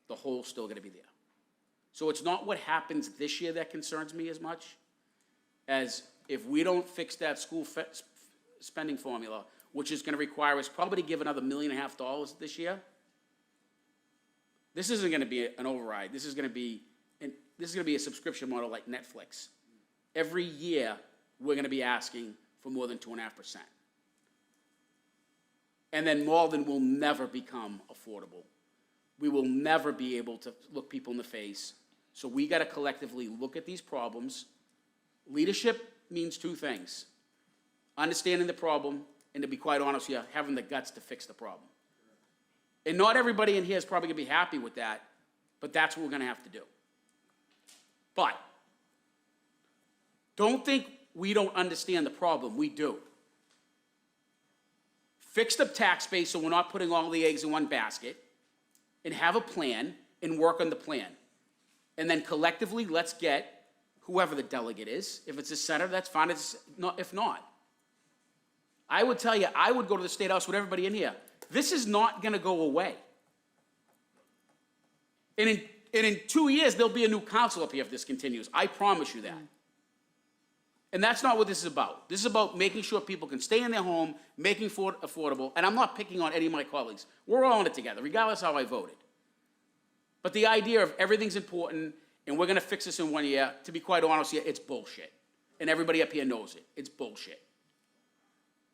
the hole's still going to be there. So it's not what happens this year that concerns me as much as if we don't fix that school spending formula, which is going to require us probably to give another $1.5 million this year. This isn't going to be an override. This is going to be a subscription model like Netflix. Every year, we're going to be asking for more than 2.5%. And then Malden will never become affordable. We will never be able to look people in the face. So we got to collectively look at these problems. Leadership means two things: understanding the problem, and to be quite honest with you, having the guts to fix the problem. And not everybody in here is probably going to be happy with that, but that's what we're going to have to do. But don't think we don't understand the problem. We do. Fix the tax base so we're not putting all the eggs in one basket, and have a plan and work on the plan. And then collectively, let's get whoever the delegate is. If it's a senator, that's fine. If not, I would tell you, I would go to the State House with everybody in here. This is not going to go away. And in 2 years, there'll be a new council up here if this continues. I promise you that. And that's not what this is about. This is about making sure people can stay in their home, making it affordable. And I'm not picking on any of my colleagues. We're all in it together, regardless of how I voted. But the idea of everything's important and we're going to fix this in 1 year, to be quite honest with you, it's bullshit. And everybody up here knows it. It's bullshit.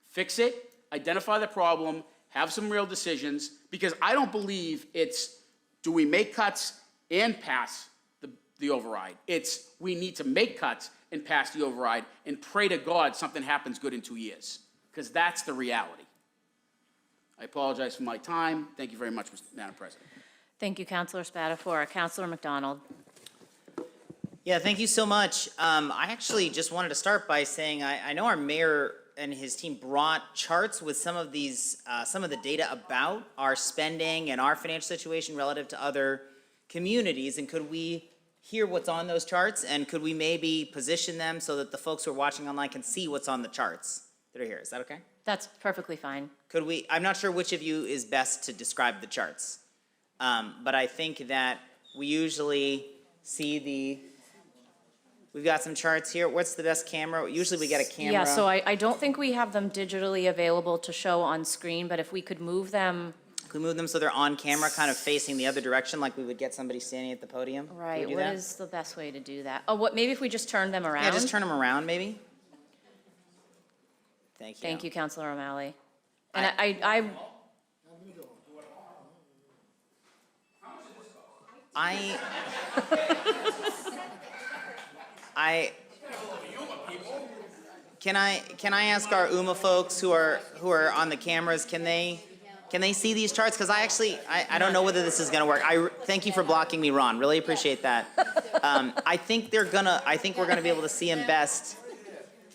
Fix it, identify the problem, have some real decisions, because I don't believe it's, do we make cuts and pass the override? It's, we need to make cuts and pass the override and pray to God something happens good in 2 years, because that's the reality. I apologize for my time. Thank you very much, Madam President. Thank you, Councilor Spatafora. Councilor McDonald. Yeah, thank you so much. I actually just wanted to start by saying I know our mayor and his team brought charts with some of these, some of the data about our spending and our financial situation relative to other communities. And could we hear what's on those charts, and could we maybe position them so that the folks who are watching online can see what's on the charts that are here? Is that okay? That's perfectly fine. Could we, I'm not sure which of you is best to describe the charts. But I think that we usually see we've got some charts here. What's the best camera? Usually we get a camera. Yeah, so I don't think we have them digitally available to show on screen, but if we could move them, Can we move them so they're on camera, kind of facing the other direction, like we would get somebody standing at the podium? Can we right, do what that? is the best way to do that? Oh, maybe if we just turn them around? Yeah, just turn them around, maybe. Thank you. Thank you, Counselor O'Malley. And I Can I ask our UMA folks who are on the cameras, can they see these charts? Because I don't know whether this is gonna work. Thank you for blocking me, Ron. Really appreciate that. I think we're gonna be able to see them best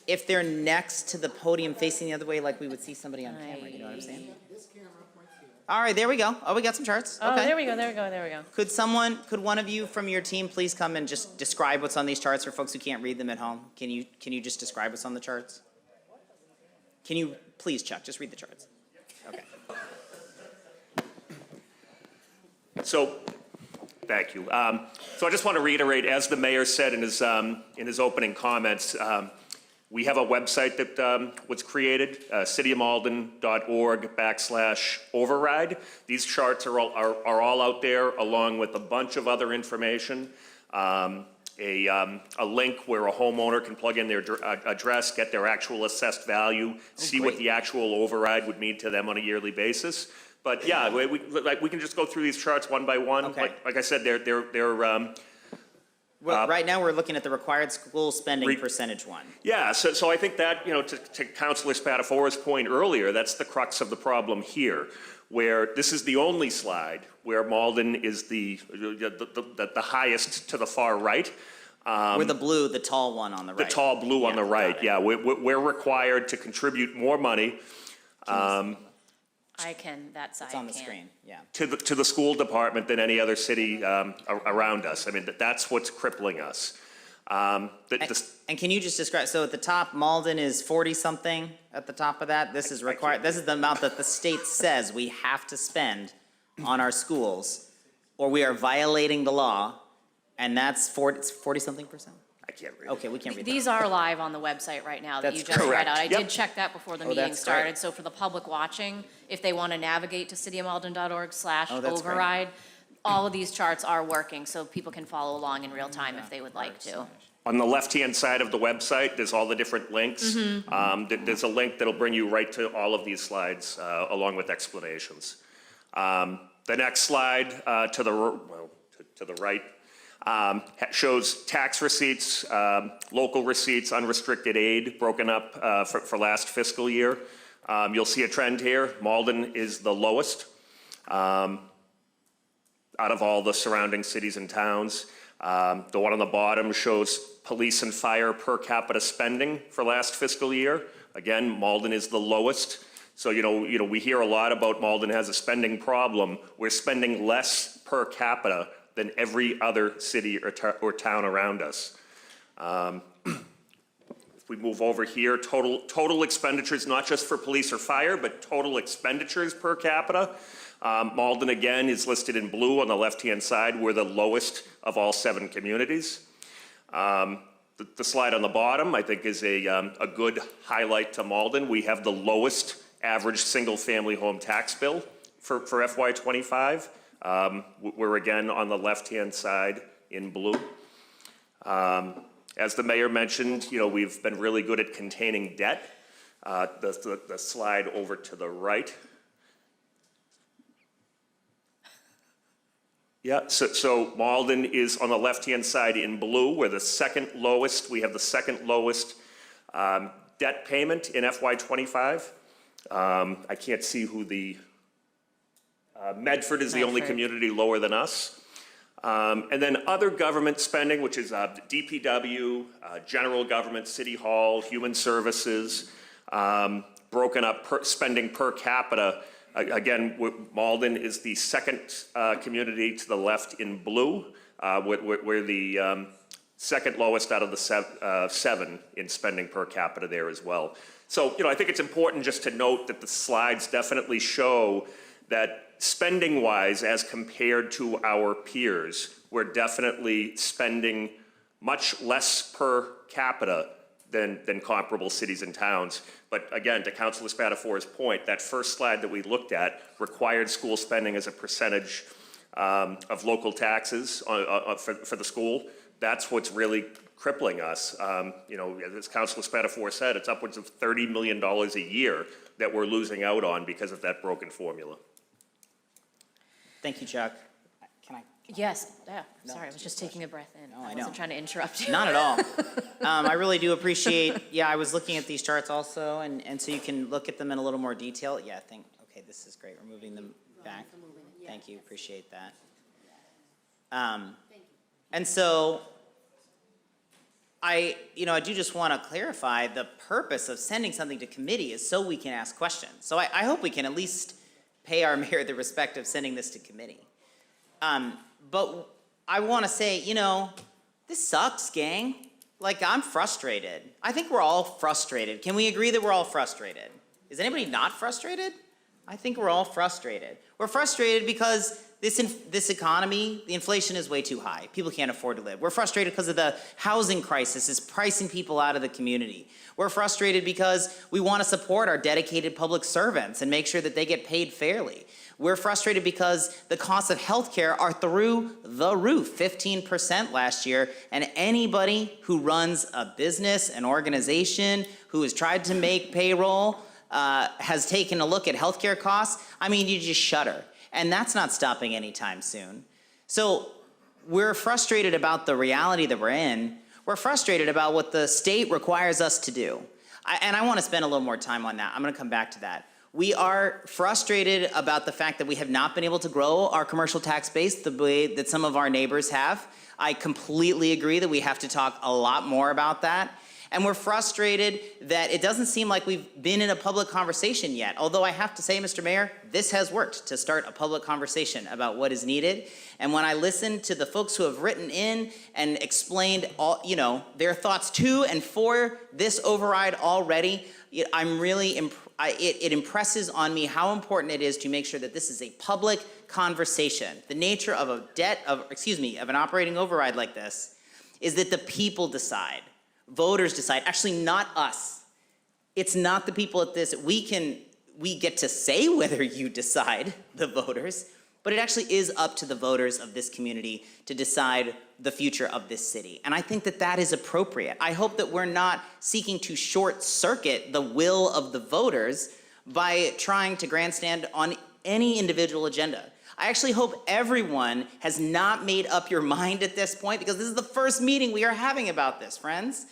if they're next to the podium facing the other way, like we would see somebody on camera, you know what I'm saying? All right, there we go. Oh, we got some charts. Oh, Okay. there we go. Could one of you from your team please come and just describe what's on these charts for folks who can't read them at home? Can you just describe what's on the charts? Can you, please, Chuck, just read the charts? Okay. So, thank you. So I just want to reiterate, as the mayor said in his opening comments, we have a website that was created, cityofmalden.org/override. These charts are all out there, along with a bunch of other information. A link where a homeowner can plug in their address, get their actual assessed value, see what the actual override would mean to them on a yearly basis. But yeah, we can just go through these charts one by one. Okay. Like I said, they're Well, right now, we're looking at the required school spending percentage one. yeah, so I think that, to Councilor Spatafora's point earlier, that's the crux of the problem here, where this is the only slide where Malden is the highest to the far right. We're the tall one on the right. The tall blue on the right, got it. yeah. We're required to contribute more money that side It's on the can. screen, yeah. to the school department than any other city around us. I mean, that's what's crippling us. And can you just describe, so at the top, Malden is 40-something at the top of that? This is required, this is the amount that the state says we have to spend on our schools, or we are violating the law, and that's 40-something percent? I can't read it. Okay, we can't read that. These are live on the website right now that That's you just read correct. out. I Yep. did check that before the Oh, meeting that's great. started, so for the public watching, if they want to navigate to cityofmalden.org/override, all of these charts are working, so people can follow along in real time if they would like to. On the left-hand side of the website, there's all the different links. There's a link that'll bring you right to all of these slides, along with explanations. The next slide to the right shows tax receipts, local receipts, unrestricted aid broken up for last fiscal year. You'll see a trend here. Malden is the lowest out of all the surrounding cities and towns. The one on the bottom shows police and fire per capita spending for last fiscal year. Again, Malden is the lowest. So, we hear a lot about Malden has a spending problem. We're spending less per capita than every other city or town around us. If we move over here, total expenditures, not just for police or fire, but total expenditures per capita. Malden, again, is listed in blue on the left-hand side. We're the lowest of all 7 communities. The slide on the bottom, I think, is a good highlight to Malden. We have the lowest average single-family home tax bill for FY25. We're again on the left-hand side in blue. As the mayor mentioned, we've been really good at containing debt. The slide over to the right. Yeah, so Malden is on the left-hand side in blue. We're the second lowest. We have the second lowest debt payment in FY25. I can't see who the, Medford is the only Medford. community lower than us. And then other government spending, which is DPW, general government, city hall, human services, broken up spending per capita. Again, Malden is the second community to the left in blue. We're the second lowest out of the seven in spending per capita there as well. So, I think it's important just to note that the slides definitely show that spending-wise, as compared to our peers, we're definitely spending much less per capita than comparable cities and towns. But again, to Councilor Spatafora's point, that first slide that we looked at required school spending as a percentage of local taxes for the school. That's what's really crippling us. As Councilor Spatafora said, it's upwards of $30 million a year that we're losing out on because of that broken formula. Thank you, Chuck. Can I? Yes, yeah, sorry, I was just taking a breath in. I I know. wasn't trying to interrupt you. Not at all. I really do appreciate, I was looking at these charts also, and so you can look at them in a little more detail. Yeah, okay, this is great. We're moving them back. Thank you, appreciate that. And so, I do just want to clarify the purpose of sending something to committee is so we can ask questions. So I hope we can at least pay our mayor the respect of sending this to committee. But I want to say, this sucks, gang. Like, I'm frustrated. I think we're all frustrated. Can we agree that we're all frustrated? Is anybody not frustrated? I think we're all frustrated. We're frustrated because this economy, the inflation is way too high. People can't afford to live. We're frustrated because of the housing crisis is pricing people out of the community. We're frustrated because we want to support our dedicated public servants and make sure that they get paid fairly. We're frustrated because the costs of healthcare are through the roof, 15% last year, and anybody who runs a business, an organization, who has tried to make payroll, has taken a look at healthcare costs, you just shudder. And that's not stopping anytime soon. So we're frustrated about the reality that we're in. We're frustrated about what the state requires us to do. And I want to spend a little more time on that. I'm going to come back to that. We are frustrated about the fact that we have not been able to grow our commercial tax base the way that some of our neighbors have. I completely agree that we have to talk a lot more about that. And we're frustrated that it doesn't seem like we've been in a public conversation yet. Although I have to say, Mr. Mayor, this has worked to start a public conversation about what is needed. And when I listen to the folks who have written in and explained all, their thoughts to and for this override already, I'm really it impresses on me how important it is to make sure that this is a public conversation. The nature of an operating override like this is that the people decide. Voters decide, actually not us. It's not the people at this, we get to say whether you decide, the voters, but it actually is up to the voters of this community to decide the future of this city. And I think that that is appropriate. I hope that we're not seeking to short circuit the will of the voters by trying to grandstand on any individual agenda. I actually hope everyone has not made up your mind at this point, because this is the first meeting we are having about this, friends.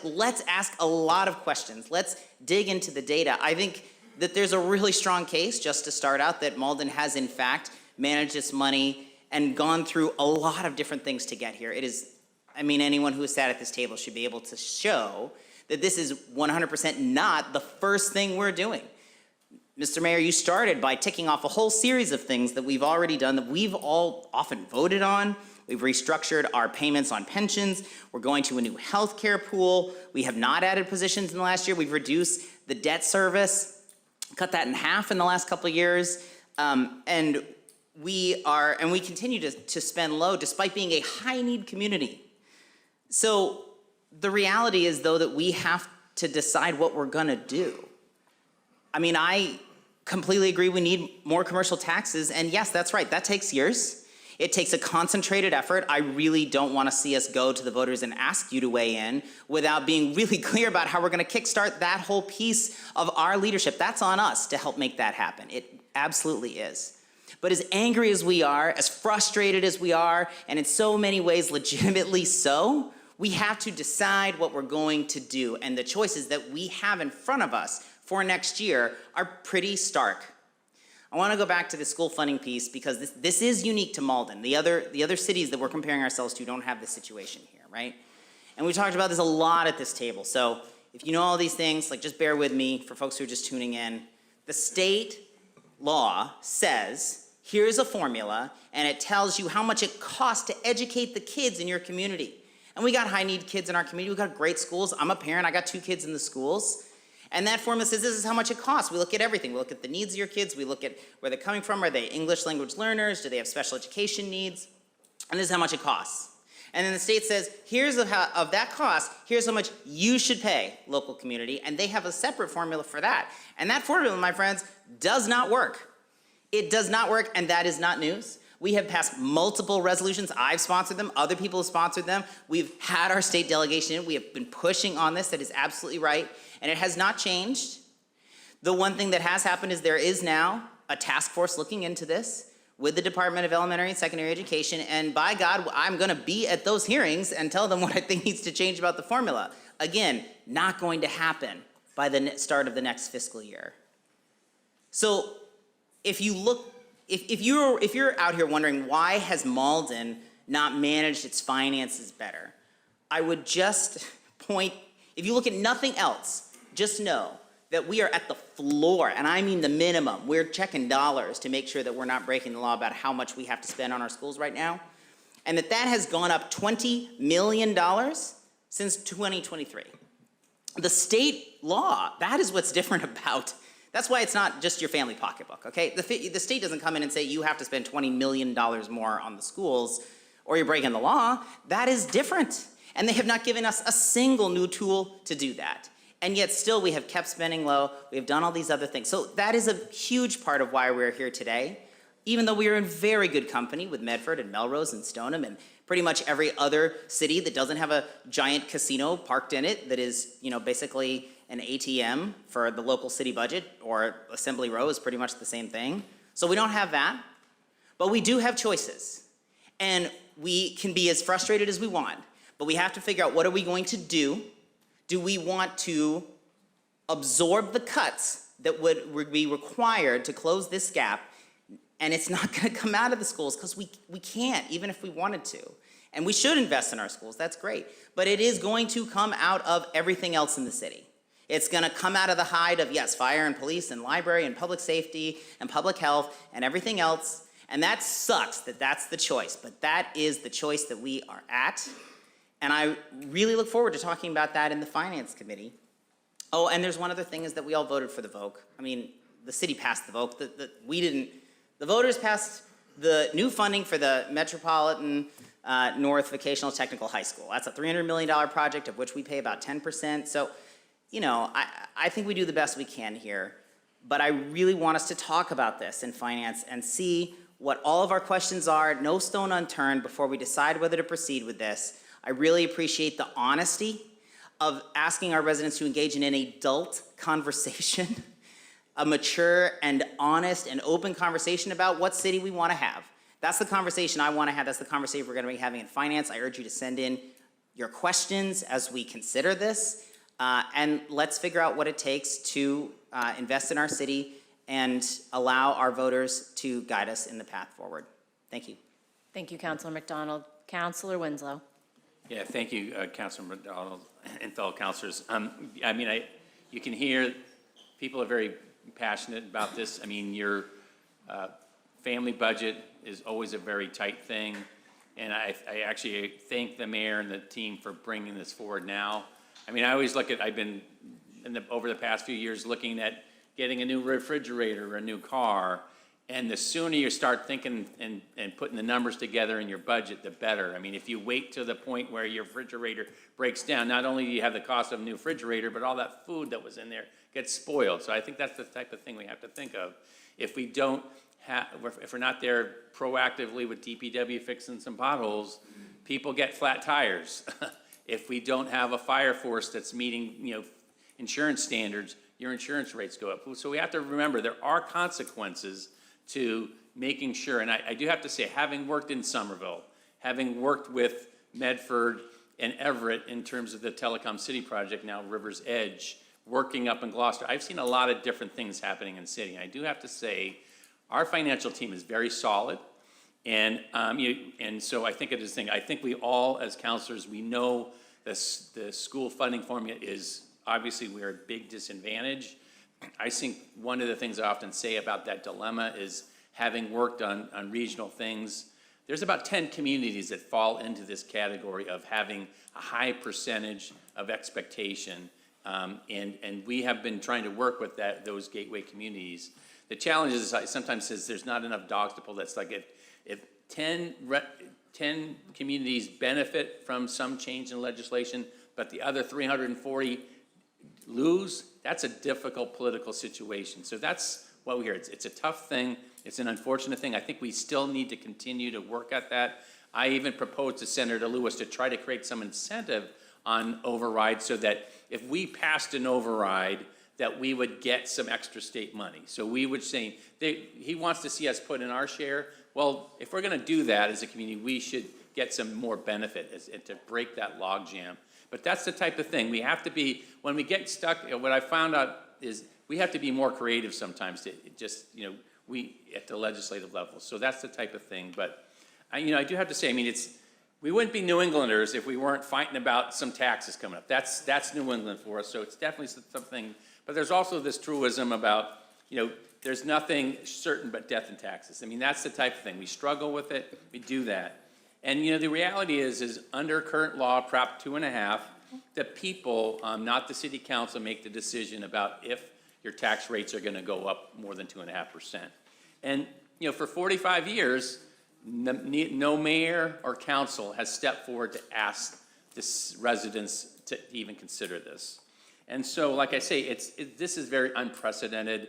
Let's ask a lot of questions. Let's dig into the data. I think that there's a really strong case, just to start out, that Malden has in fact managed its money and gone through a lot of different things to get here. It is, anyone who has sat at this table should be able to show that this is 100% not the first thing we're doing. Mr. Mayor, you started by ticking off a whole series of things that we've already done, that we've all often voted on. We've restructured our payments on pensions. We're going to a new healthcare pool. We have not added positions in the last year. We've reduced the debt service, cut that in half in the last couple of years. And we continue to spend low despite being a high-need community. So the reality is, though, that we have to decide what we're gonna do. I completely agree we need more commercial taxes, and yes, that's right, that takes years. It takes a concentrated effort. I really don't want to see us go to the voters and ask you to weigh in without being really clear about how we're going to kickstart that whole piece of our leadership. That's on us to help make that happen. It absolutely is. But as angry as we are, as frustrated as we are, and in so many ways legitimately so, we have to decide what we're going to do. And the choices that we have in front of us for next year are pretty stark. I want to go back to the school funding piece, because this is unique to Malden. The other cities that we're comparing ourselves to don't have this situation here, right? And we talked about this a lot at this table. So if you know all these things, just bear with me for folks who are just tuning in. The state law says Here's a formula, and it tells you how much it costs to educate the kids in your community. And we got high-need kids in our community. We got great schools. I'm a parent. I got 2 kids in the schools. And that formula says this is how much it costs. We look at everything. We look at the needs of your kids. We look at where they're coming from. Are they English language learners? Do they have special education needs? And this is how much it costs. And then the state says, here's of that cost, here's how much you should pay, local community. And they have a separate formula for that. And that formula, my friends, does not work. It does not work, and that is not news. We have passed multiple resolutions. I've sponsored them. Other people have sponsored them. We've had our state delegation in. We have been pushing on this. That is absolutely right. And it has not changed. The one thing that has happened is there is now a task force looking into this with the Department of Elementary and Secondary Education. And by God, I'm going to be at those hearings and tell them what I think needs to change about the formula. Again, not going to happen by the start of the next fiscal year. So if you look, if you're out here wondering why has Malden not managed its finances better, I would just point, if you look at nothing else, just know that we are at the floor, and I mean the minimum. We're checking dollars to make sure that we're not breaking the law about how much we have to spend on our schools right now, and that has gone up $20 million since 2023. The state law, that is what's different about. That's why it's not just your family pocketbook, okay? The state doesn't come in and say you have to spend $20 million more on the schools or you're breaking the law. That is different. And they have not given us a single new tool to do that. And yet still we have kept spending low. We have done all these other things. So that is a huge part of why we're here today. Even though we are in very good company with Medford and Melrose and Stoneham and pretty much every other city that doesn't have a giant casino parked in it that is, basically an ATM for the local city budget, or Assembly Row is pretty much the same thing. So we don't have that, but we do have choices. And we can be as frustrated as we want, but we have to figure out what are we going to do. Do we want to absorb the cuts that would be required to close this gap? And it's not going to come out of the schools because we can't, even if we wanted to. And we should invest in our schools, that's great. But it is going to come out of everything else in the city. It's going to come out of the hide of, yes, fire and police and library and public safety and public health and everything else. And that sucks that that's the choice, but that is the choice that we are at. And I really look forward to talking about that in the Finance Committee. Oh, and there's one other thing is that we all voted for the VOC. I mean, the city passed the VOC. We didn't. The voters passed the new funding for the Metropolitan North Vocational Technical High School. That's a $300 million project of which we pay about 10%. So, I think we do the best we can here. But I really want us to talk about this in finance and see what all of our questions are, no stone unturned, before we decide whether to proceed with this. I really appreciate the honesty of asking our residents to engage in an adult conversation, a mature and honest and open conversation about what city we want to have. That's the conversation I want to have. That's the conversation we're going to be having in finance. I urge you to send in your questions as we consider this, and let's figure out what it takes to invest in our city and allow our voters to guide us in the path forward. Thank you. Thank you, Councilor McDonald. Councilor Winslow. Yeah, thank you, Councilor McDonald and fellow councilors. You can hear people are very passionate about this. I mean, your family budget is always a very tight thing, and I actually thank the mayor and the team for bringing this forward now. I mean, I always look at, I've been, over the past few years, looking at getting a new refrigerator or a new car, and the sooner you start thinking and putting the numbers together in your budget, the better. I mean, if you wait to the point where your refrigerator breaks down, not only do you have the cost of a new refrigerator, but all that food that was in there gets spoiled. So I think that's the type of thing we have to think of. If we don't have, if we're not there proactively with DPW fixing some potholes, people get flat tires. If we don't have a fire force that's meeting, insurance standards, your insurance rates go up. So we have to remember there are consequences to making sure, and I do have to say, having worked in Somerville, having worked with Medford and Everett in terms of the Telecom City project, now River's Edge, working up in Gloucester, I've seen a lot of different things happening in the city. And I do have to say, our financial team is very solid. And so I think it is a thing. I think we all, as counselors, we know the school funding formula is, obviously, we're at a big disadvantage. I think one of the things I often say about that dilemma is having worked on regional things, there's about 10 communities that fall into this category of having a high percentage of expectation. And we have been trying to work with those gateway communities. The challenge is sometimes says there's not enough dogs to pull. That's like if 10 communities benefit from some change in legislation, but the other 340 lose, that's a difficult political situation. So that's what we hear. It's a tough thing. It's an unfortunate thing. I think we still need to continue to work at that. I even proposed to Senator Lewis to try to create some incentive on override so that if we passed an override, that we would get some extra state money. So we would say, he wants to see us put in our share. Well, if we're gonna do that as a community, we should get some more benefit and to break that logjam. But that's the type of thing. We have to be, when we get stuck, what I found out is we have to be more creative sometimes to just, we, at the legislative level. So that's the type of thing. But, I do have to say, we wouldn't be New Englanders if we weren't fighting about some taxes coming up. That's New England for us, so it's definitely something. But there's also this truism about, there's nothing certain but death and taxes. That's the type of thing. We struggle with it, we do that. And, the reality is under current law, Prop 2.5, the people, not the city council, make the decision about if your tax rates are gonna go up more than 2.5%. And, for 45 years, no mayor or council has stepped forward to ask the residents to even consider this. And so, like I say, this is very unprecedented.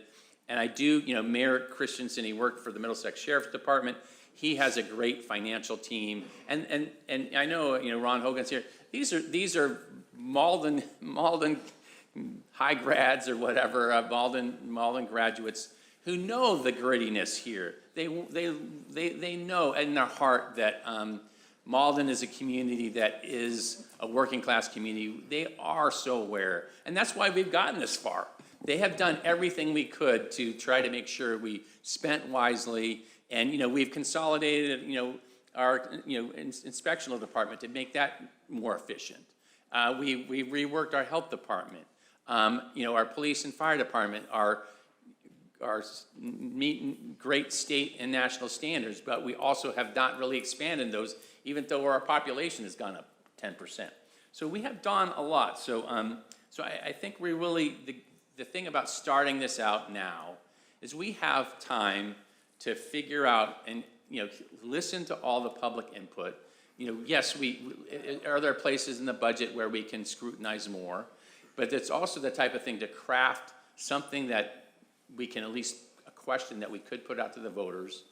And I do, Mayor Christensen, he worked for the Middlesex Sheriff's Department. He has a great financial team. And I know, Ron Hogan's here. These are Malden high grads or whatever, Malden graduates who know the grittiness here. They know in their heart that Malden is a community that is a working class community. They are so aware, and that's why we've gotten this far. They have done everything we could to try to make sure we spent wisely, and we've consolidated our inspectional department to make that more efficient. We reworked our health department. Our police and fire department are meeting great state and national standards, but we also have not really expanded those, even though our population has gone up 10%. So we have done a lot. So I think we really, the thing about starting this out now is we have time to figure out and, listen to all the public input. Yes, are there places in the budget where we can scrutinize more, but it's also the type of thing to craft something that we can at least a question that we could put out to the voters,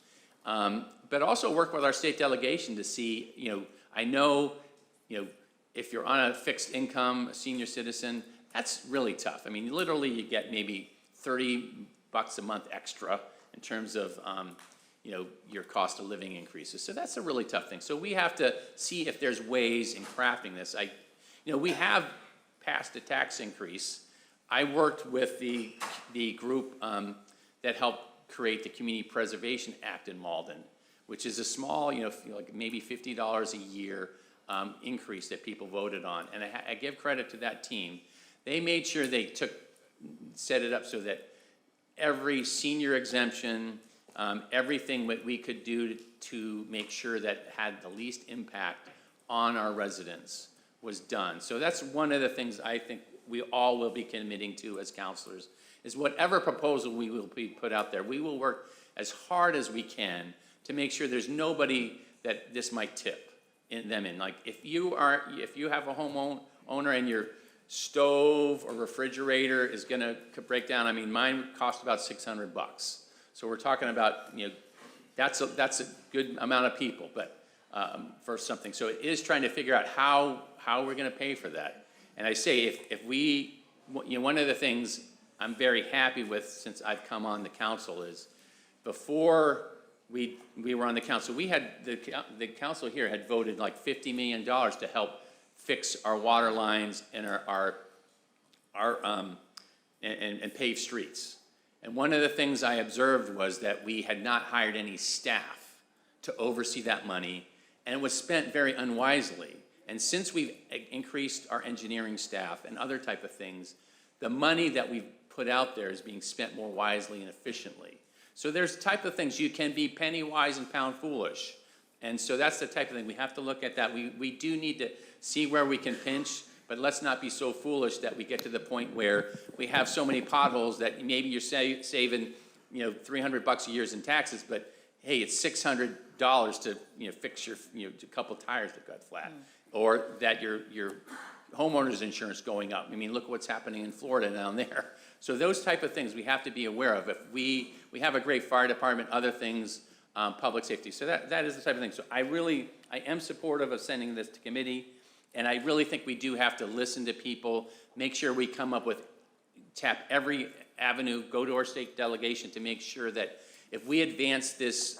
but also work with our state delegation to see, I know, if you're on a fixed income, a senior citizen, that's really tough. Literally you get maybe $30 a month extra in terms of, your cost of living increases. So that's a really tough thing. So we have to see if there's ways in crafting this. We have passed a tax increase. I worked with the group that helped create the Community Preservation Act in Malden, which is a small, like maybe $50 a year increase that people voted on. And I give credit to that team. They made sure they set it up so that every senior exemption, everything that we could do to make sure that had the least impact on our residents was done. So that's one of the things I think we all will be committing to as counselors, is whatever proposal we will be put out there, we will work as hard as we can to make sure there's nobody that this might tip them in. Like if you have a owner and your stove or refrigerator is gonna break down, mine cost about $600. So we're talking about, that's a good amount of people, but for something. So it is trying to figure out how we're gonna pay for that. And I say, if we, one of the things I'm very happy with since I've come on the council is, before we were on the council, we had, the council here had voted like $50 million to help fix our water lines and and pave streets. And one of the things I observed was that we had not hired any staff to oversee that money, and it was spent very unwisely. And since we've increased our engineering staff and other type of things, the money that we've put out there is being spent more wisely and efficiently. So there's type of things, you can be penny wise and pound foolish. And so that's the type of thing, we have to look at that. We do need to see where we can pinch, but let's not be so foolish that we get to the point where we have so many potholes that maybe you're saving, $300 a year in taxes, but hey, it's $600 to, fix your, a couple tires that got flat. Or that your homeowner's insurance going up. I mean, look what's happening in Florida down there. So those type of things we have to be aware of. If we have a great fire department, other things, public safety. So that is the type of thing. So I am supportive of sending this to committee, and I really think we do have to listen to people, make sure we come up with, tap every avenue, go to our state delegation to make sure that if we advance this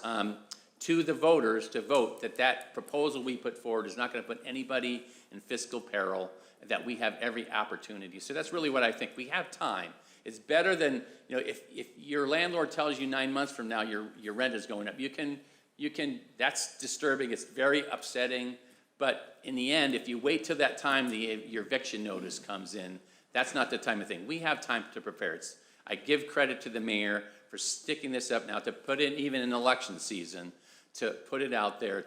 to the voters to vote, that proposal we put forward is not going to put anybody in fiscal peril, that we have every opportunity. So that's really what I think. We have time. It's better than, if your landlord tells you 9 months from now your rent is going up, you can, that's disturbing, it's very upsetting, but in the end, if you wait till that time your eviction notice comes in, that's not the time of thing. We have time to prepare. I give credit to the mayor for sticking this up now, to put in, even in election season, to put it out there,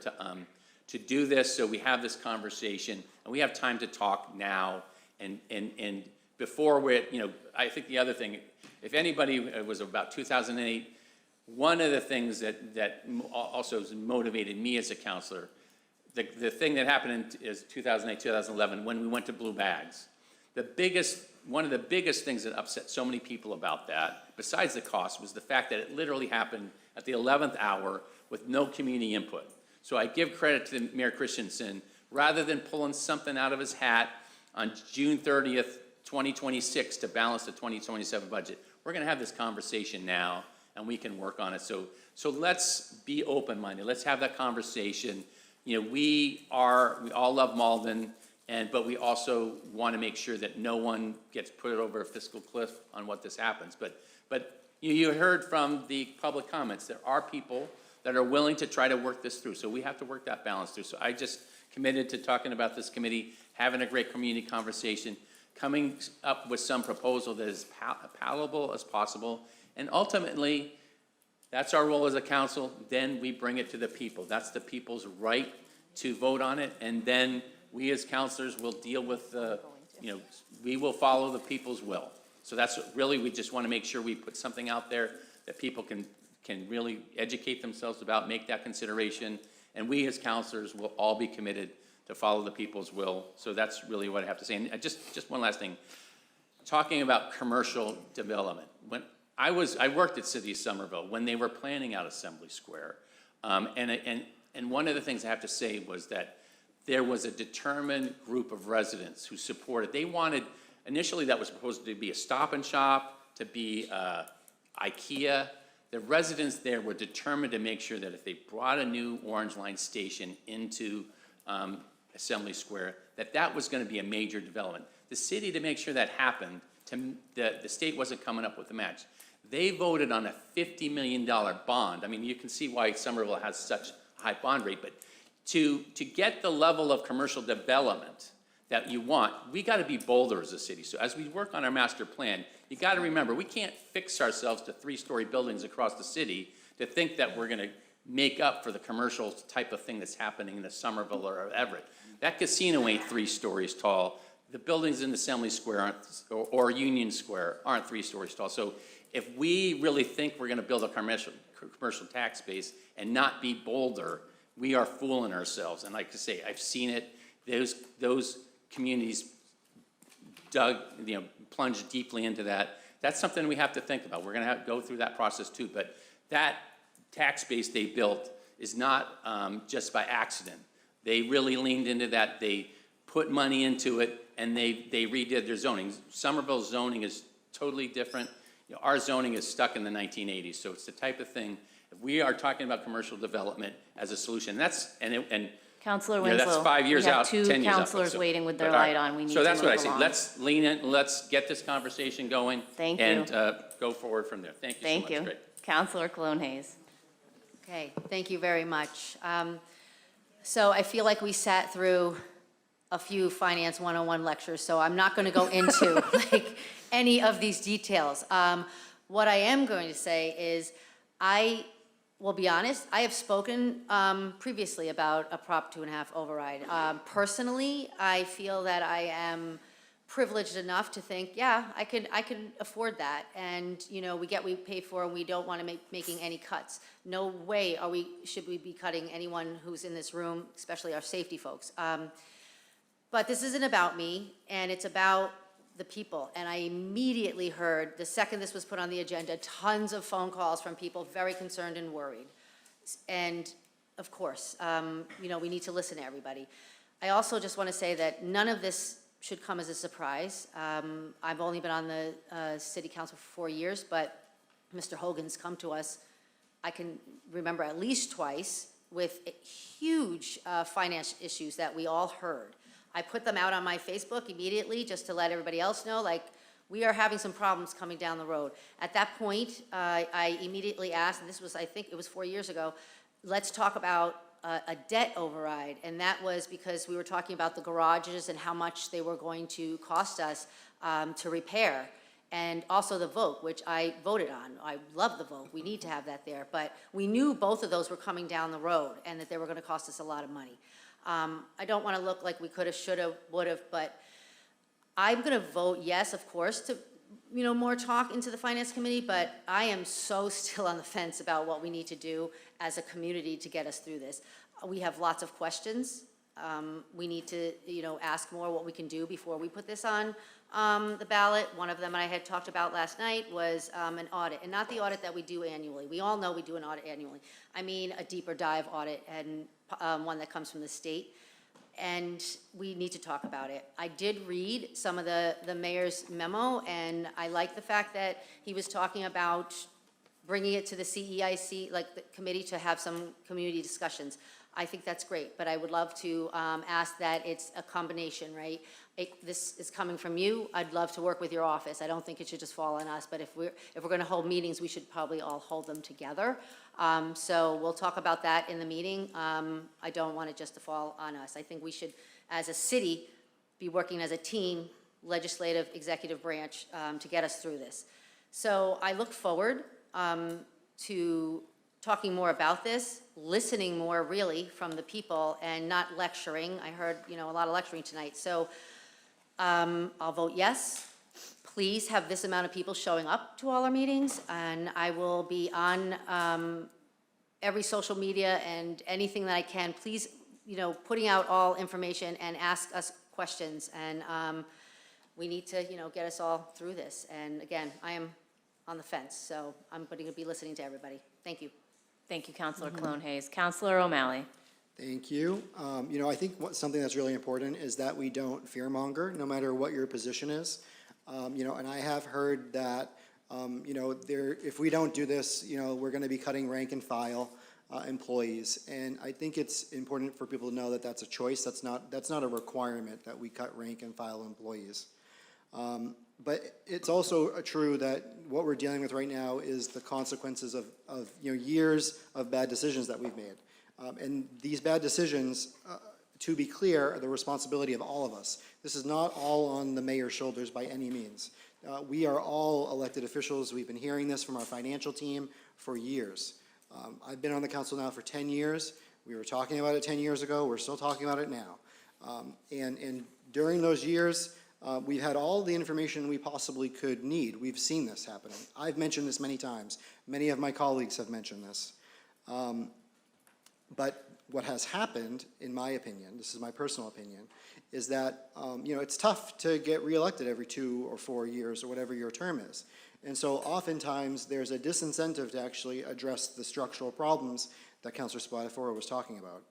to do this so we have this conversation, and we have time to talk now, and before I think the other thing, if anybody, it was about 2008, one of the things that also motivated me as a counselor, the thing that happened is 2008, 2011, when we went to blue bags. One of the biggest things that upset so many people about that, besides the cost, was the fact that it literally happened at the 11th hour with no community input. So I give credit to Mayor Christensen, rather than pulling something out of his hat on June 30th, 2026 to balance the 2027 budget. We're going to have this conversation now, and we can work on it. So let's be open-minded. Let's have that conversation. We all love Malden, but we also want to make sure that no one gets put over a fiscal cliff on what this happens. But you heard from the public comments. There are people that are willing to try to work this through. So we have to work that balance through. So I just committed to talking about this committee, having a great community conversation, coming up with some proposal that is palatable as possible, and ultimately, that's our role as a council. Then we bring it to the people. That's the people's right to vote on it, and then we as councilors will deal with we will follow the people's will. So that's really, we just want to make sure we put something out there that people can really educate themselves about, make that consideration, and we as councilors will all be committed to follow the people's will. So that's really what I have to say. And just one last thing, talking about commercial development. When I worked at City of Somerville when they were planning out Assembly Square, and one of the things I have to say was that there was a determined group of residents who supported. They wanted, initially that was supposed to be a Stop and Shop, to be IKEA. The residents there were determined to make sure that if they brought a new Orange Line station into Assembly Square, that was going to be a major development. The city, to make sure that happened, the state wasn't coming up with the match. They voted on a $50 million bond. I mean, you can see why Somerville has such a high bond rate, but to get the level of commercial development that you want, we got to be bolder as a city. So as we work on our master plan, you got to remember, we can't fix ourselves to 3-story buildings across the city to think that we're going to make up for the commercial type of thing that's happening in the Somerville or Everett. That casino ain't 3 stories tall. The buildings in Assembly Square or Union Square aren't 3 stories tall. So if we really think we're going to build a commercial tax base and not be bolder, we are fooling ourselves. And like I say, I've seen it. Those communities plunged deeply into that. That's something we have to think about. We're going to go through that process too. But that tax base they built is not just by accident. They really leaned into that. They put money into it, and they redid their zoning. Somerville's zoning is totally different. Our zoning is stuck in the 1980s, so it's the type of thing. If we are talking about commercial development as a solution, Councilor that's Winslow, 5 years out, 10 years out. We have 2 councilors waiting with their light on. We need to So that's what I move say. along. Let's lean in, let's get this conversation going. Thank you. And go forward from there. Thank you so much. Thank you. Great. Councilor Cologne Hayes. Okay, thank you very much. So I feel like we sat through a few Finance 101 lectures, so I'm not going to go into any of these details. What I am going to say is I will be honest, I have spoken previously about a Prop 2.5 override. Personally, I feel that I am privileged enough to think, yeah, I can afford that. And, you know, we get what we pay for, and we don't want to making any cuts. No way should we be cutting anyone who's in this room, especially our safety folks. But this isn't about me, and it's about the people. And I immediately heard, the second this was put on the agenda, tons of phone calls from people very concerned and worried. And of course, you know, we need to listen to everybody. I also just want to say that none of this should come as a surprise. I've only been on the city council for 4 years, but Mr. Hogan's come to us, I can remember at least twice, with huge finance issues that we all heard. I put them out on my Facebook immediately just to let everybody else know, like, we are having some problems coming down the road. At that point, I immediately asked, and this was, I think it was 4 years ago, let's talk about a debt override. And that was because we were talking about the garages and how much they were going to cost us to repair. And also the vote, which I voted on. I love the vote. We need to have that there. But we knew both of those were coming down the road and that they were going to cost us a lot of money. I don't want to look like we could have, should have, would have, but I'm going to vote yes, of course, to, you know, more talk into the Finance Committee, but I am so still on the fence about what we need to do as a community to get us through this. We have lots of questions. We need to, you know, ask more what we can do before we put this on the ballot. One of them I had talked about last night was an audit, and not the audit that we do annually. We all know we do an audit annually. I mean a deeper dive audit, and one that comes from the state. And we need to talk about it. I did read some of the mayor's memo, and I like the fact that he was talking about bringing it to the CEIC, like the committee, to have some community discussions. I think that's great, but I would love to ask that it's a combination, right? This is coming from you. I'd love to work with your office. I don't think it should just fall on us, but if we're going to hold meetings, we should probably all hold them together. So we'll talk about that in the meeting. I don't want it just to fall on us. I think we should, as a city, be working as a team, legislative, executive branch, to get us through this. So I look forward to talking more about this, listening more really from the people, and not lecturing. I heard, you know, a lot of lecturing tonight. So I'll vote yes. Please have this amount of people showing up to all our meetings, and I will be on every social media and anything that I can. Please, you know, putting out all information and ask us questions, and we need to, you know, get us all through this. And again, I am on the fence, so I'm going to be listening to everybody. Thank you. Thank you, Councilor Cologne Hayes. Councilor O'Malley. Thank you. You know, I think something that's really important is that we don't fearmonger, no matter what your position is. You know, and I have heard that, you know, if we don't do this, you know, we're going to be cutting rank and file employees. And I think it's important for people to know that that's a choice. That's not a requirement that we cut rank and file employees. But it's also true that what we're dealing with right now is the consequences of you know, years of bad decisions that we've made. And these bad decisions, to be clear, are the responsibility of all of us. This is not all on the mayor's shoulders by any means. We are all elected officials. We've been hearing this from our financial team for years. I've been on the council now for 10 years. We were talking about it 10 years ago. We're still talking about it now. And during those years, we've had all the information we possibly could need. We've seen this happening. I've mentioned this many times. Many of my colleagues have mentioned this. But what has happened, in my opinion, this is my personal opinion, is that you know, it's tough to get reelected every 2 or 4 years or whatever your term is. And so oftentimes there's a disincentive to actually address the structural problems that Councilor Spatafora was talking about.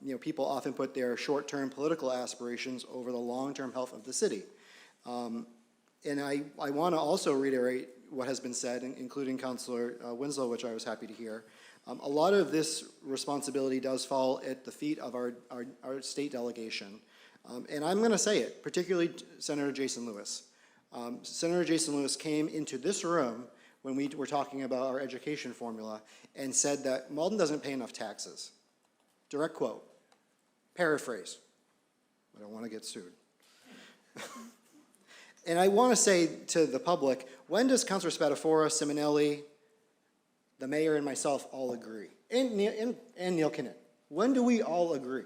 You know, people often put their short-term political aspirations over the long-term health of the city. And I want to also reiterate what has been said, including Councilor Winslow, which I was happy to hear. A lot of this responsibility does fall at the feet of our state delegation. And I'm going to say it, particularly Senator Jason Lewis. Senator Jason Lewis came into this room when we were talking about our education formula and said that Malden doesn't pay enough taxes. Direct quote. Paraphrase. I don't want to get sued. And I want to say to the public, when does Councilor Spatafora, Simonelli, the mayor and myself all agree, and Neil Kinnon. When do we all agree?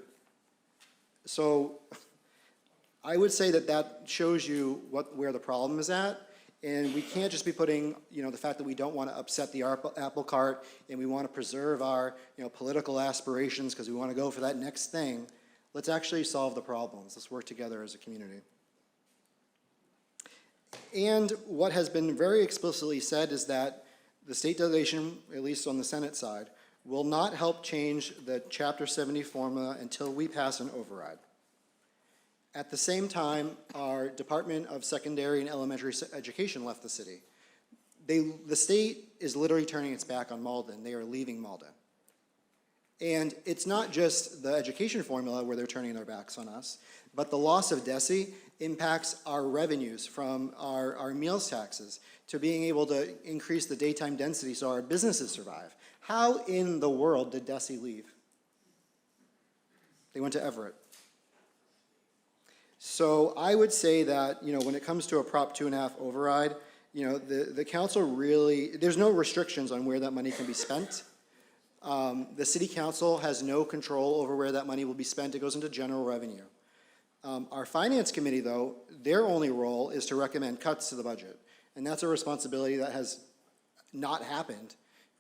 So I would say that that shows you where the problem is at, and we can't just be putting, the fact that we don't want to upset the apple cart and we want to preserve our, political aspirations because we want to go for that next thing. Let's actually solve the problems. Let's work together as a community. And what has been very explicitly said is that the state delegation, at least on the Senate side, will not help change the Chapter 70 formula until we pass an override. At the same time, our Department of Secondary and Elementary Education left the city. The state is literally turning its back on Malden. They are leaving Malden. And it's not just the education formula where they're turning their backs on us, but the loss of DESE impacts our revenues from our meals taxes to being able to increase the daytime density so our businesses survive. How in the world did DESE leave? They went to Everett. So I would say that, when it comes to a Prop 2.5 override, the council really, there's no restrictions on where that money can be spent. The city council has no control over where that money will be spent. It goes into general revenue. Our finance committee, though, their only role is to recommend cuts to the budget. And that's a responsibility that has not happened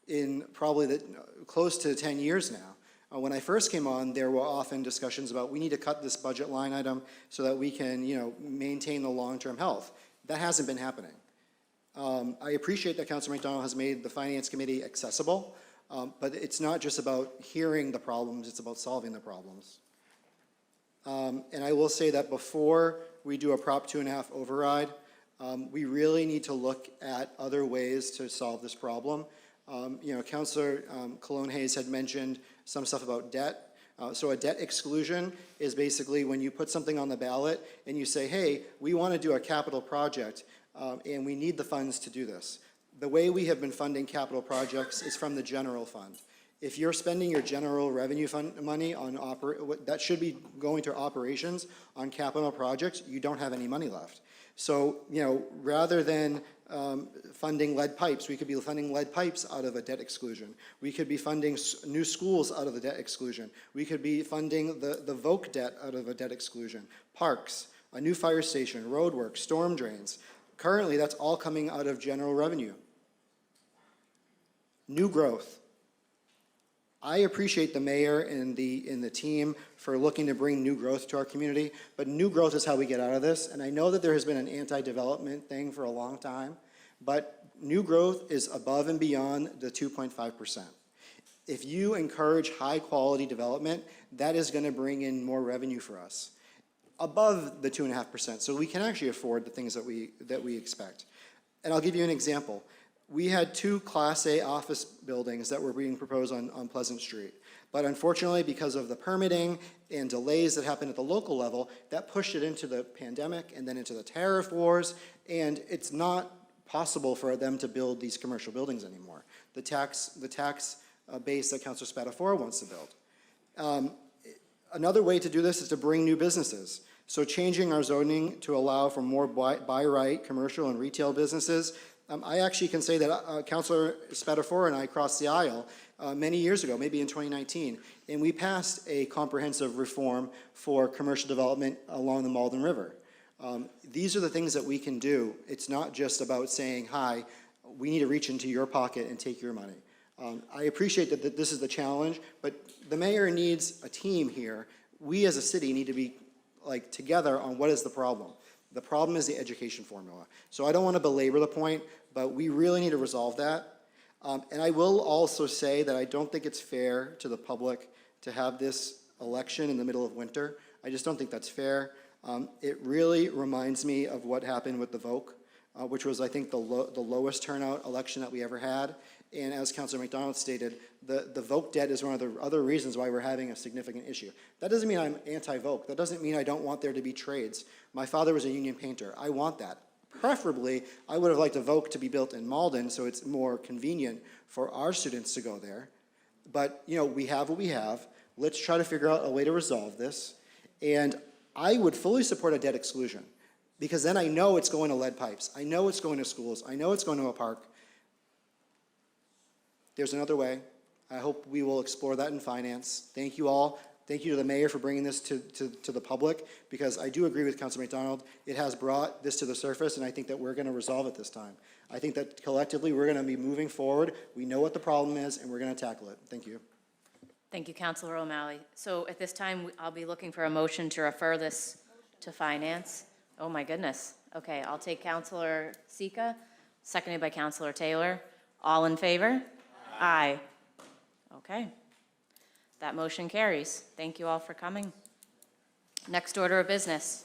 in probably close to 10 years now. When I first came on, there were often discussions about we need to cut this budget line item so that we can, maintain the long-term health. That hasn't been happening. I appreciate that Councilor McDonald has made the Finance Committee accessible, but it's not just about hearing the problems, it's about solving the problems. And I will say that before we do a Prop 2.5 override, we really need to look at other ways to solve this problem. Councilor Cologne Hayes had mentioned some stuff about debt. So a debt exclusion is basically when you put something on the ballot and you say, hey, we want to do a capital project and we need the funds to do this. The way we have been funding capital projects is from the general fund. If you're spending your general revenue fund money on that should be going to operations on capital projects, you don't have any money left. So, rather than funding lead pipes, we could be funding lead pipes out of a debt exclusion. We could be funding new schools out of the debt exclusion. We could be funding the VOC debt out of a debt exclusion. Parks, a new fire station, road work, storm drains. Currently, that's all coming out of general revenue. New growth. I appreciate the mayor and the team for looking to bring new growth to our community, but new growth is how we get out of this. And I know that there has been an anti-development thing for a long time, but new growth is above and beyond the 2.5%. If you encourage high-quality development, that is going to bring in more revenue for us, above the 2.5%. So we can actually afford the things that we expect. And I'll give you an example. We had 2 Class A office buildings that were being proposed on Pleasant Street. But unfortunately, because of the permitting and delays that happened at the local level, that pushed it into the pandemic and then into the tariff wars, and it's not possible for them to build these commercial buildings anymore. The tax base that Councilor Spatafora wants to build. Another way to do this is to bring new businesses. So changing our zoning to allow for more by right commercial and retail businesses. I actually can say that Councilor Spatafora and I crossed the aisle many years ago, maybe in 2019, and we passed a comprehensive reform for commercial development along the Malden River. These are the things that we can do. It's not just about saying, hi, we need to reach into your pocket and take your money. I appreciate that this is the challenge, but the mayor needs a team here. We as a city need to be together on what is the problem. The problem is the education formula. So I don't want to belabor the point, but we really need to resolve that. And I will also say that I don't think it's fair to the public to have this election in the middle of winter. I just don't think that's fair. It really reminds me of what happened with the VOC, which was, I think, the lowest turnout election that we ever had. And as Councilor McDonald stated, the VOC debt is one of the other reasons why we're having a significant issue. That doesn't mean I'm anti-VOC. That doesn't mean I don't want there to be trades. My father was a union painter. I want that. Preferably, I would have liked a VOC to be built in Malden so it's more convenient for our students to go there. But, we have what we have. Let's try to figure out a way to resolve this. And I would fully support a debt exclusion because then I know it's going to lead pipes. I know it's going to schools. I know it's going to a park. There's another way. I hope we will explore that in finance. Thank you all. Thank you to the mayor for bringing this to the public, because I do agree with Councilor McDonald. It has brought this to the surface, and I think that we're going to resolve it this time. I think that collectively, we're going to be moving forward. We know what the problem is, and we're going to tackle it. Thank you. Thank you, Councilor O'Malley. So at this time, I'll be looking for a motion to refer this to finance. Oh, my goodness. Okay, I'll take Councilor Sika, seconded by Councilor Taylor. All in favor? Aye. Okay. That motion carries. Thank you all for coming. Next order of business.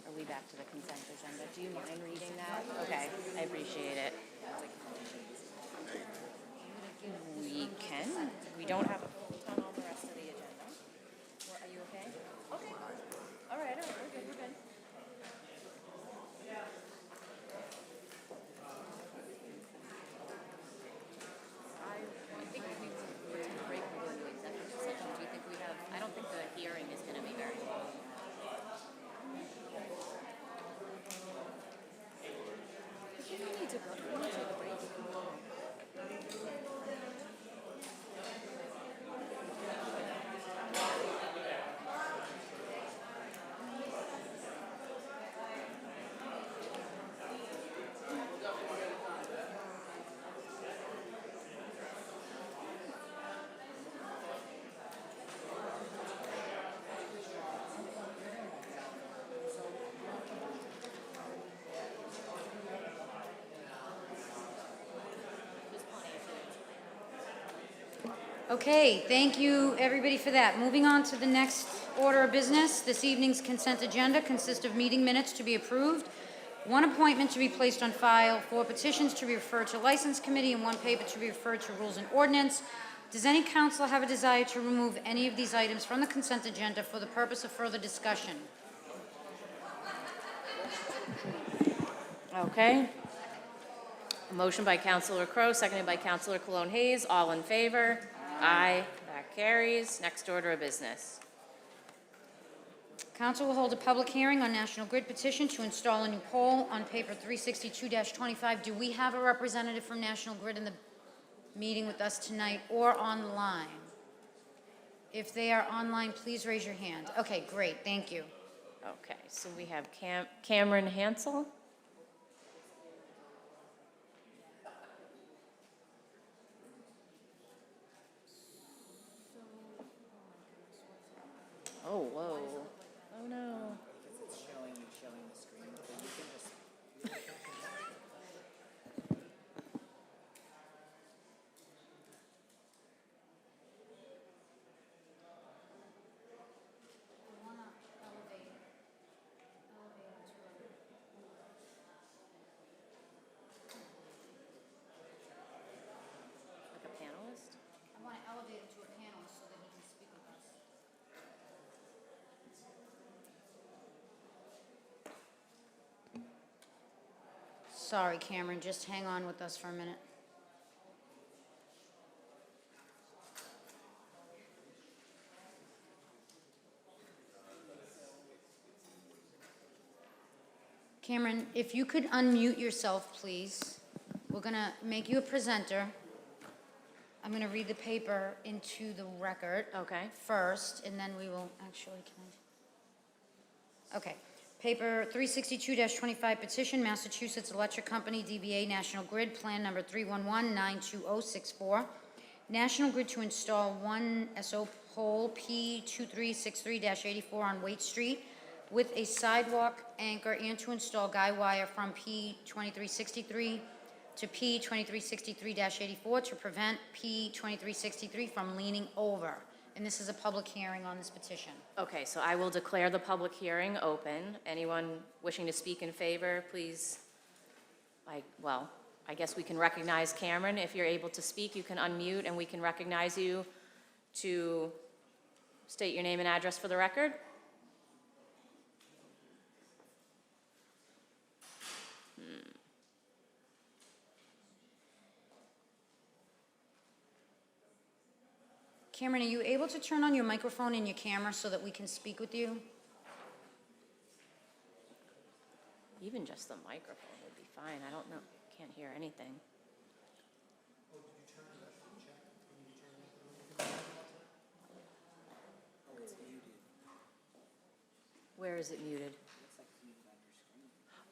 Are we back to the consent agenda? Do you mind reading that? Okay, I appreciate it. We can. We don't have a full ton on the rest of the agenda. Are you okay? Okay. All right, we're good, we're good. I think we would take a break and go into executive session. Do you think we have, I don't think the hearing is going to be very long. If you need to go, we need to take a break. Okay, thank you, everybody, for that. Moving on to the next order of business. This evening's consent agenda consists of meeting minutes to be approved, one appointment to be placed on file, 4 petitions to be referred to License Committee, and 1 paper to be referred to Rules and Ordinance. Does any councilor have a desire to remove any of these items from the consent agenda for the purpose of further discussion? Okay. A motion by Councilor Crowe, seconded by Councilor Cologne Hayes. All in favor? Aye. That carries. Next order of business. Council will hold a public hearing on National Grid petition to install a new pole on paper 362-25. Do we have a representative from National Grid in the meeting with us tonight or online? If they are online, please raise your hand. Okay, great, thank you. Okay, so we have Cameron Hansel. Oh, whoa. Oh, no. It's showing the screen, but you can just. Like a panelist? I want to elevate him to a panelist so that he can speak with us. Sorry, Cameron, just hang on with us for a minute. Cameron, if you could unmute yourself, please. We're going to make you a presenter. I'm going to read the paper into the record. Okay. First, and then we will actually, Okay. Paper 362-25 petition, Massachusetts Electric Company, DBA National Grid, Plan Number 311-92064. National Grid to install 1 SO pole P2363-84 on Waite Street with a sidewalk anchor and to install guy wire from P2363 to P2363-84 to prevent P2363 from leaning over. And this is a public hearing on this petition. Okay, so I will declare the public hearing open. Anyone wishing to speak in favor, please, I guess we can recognize Cameron. If you're able to speak, you can unmute and we can recognize you to state your name and address for the record. Cameron, are you able to turn on your microphone and your camera so that we can speak with you? Even just the microphone would be fine. I don't know. can't hear anything. Where is it muted?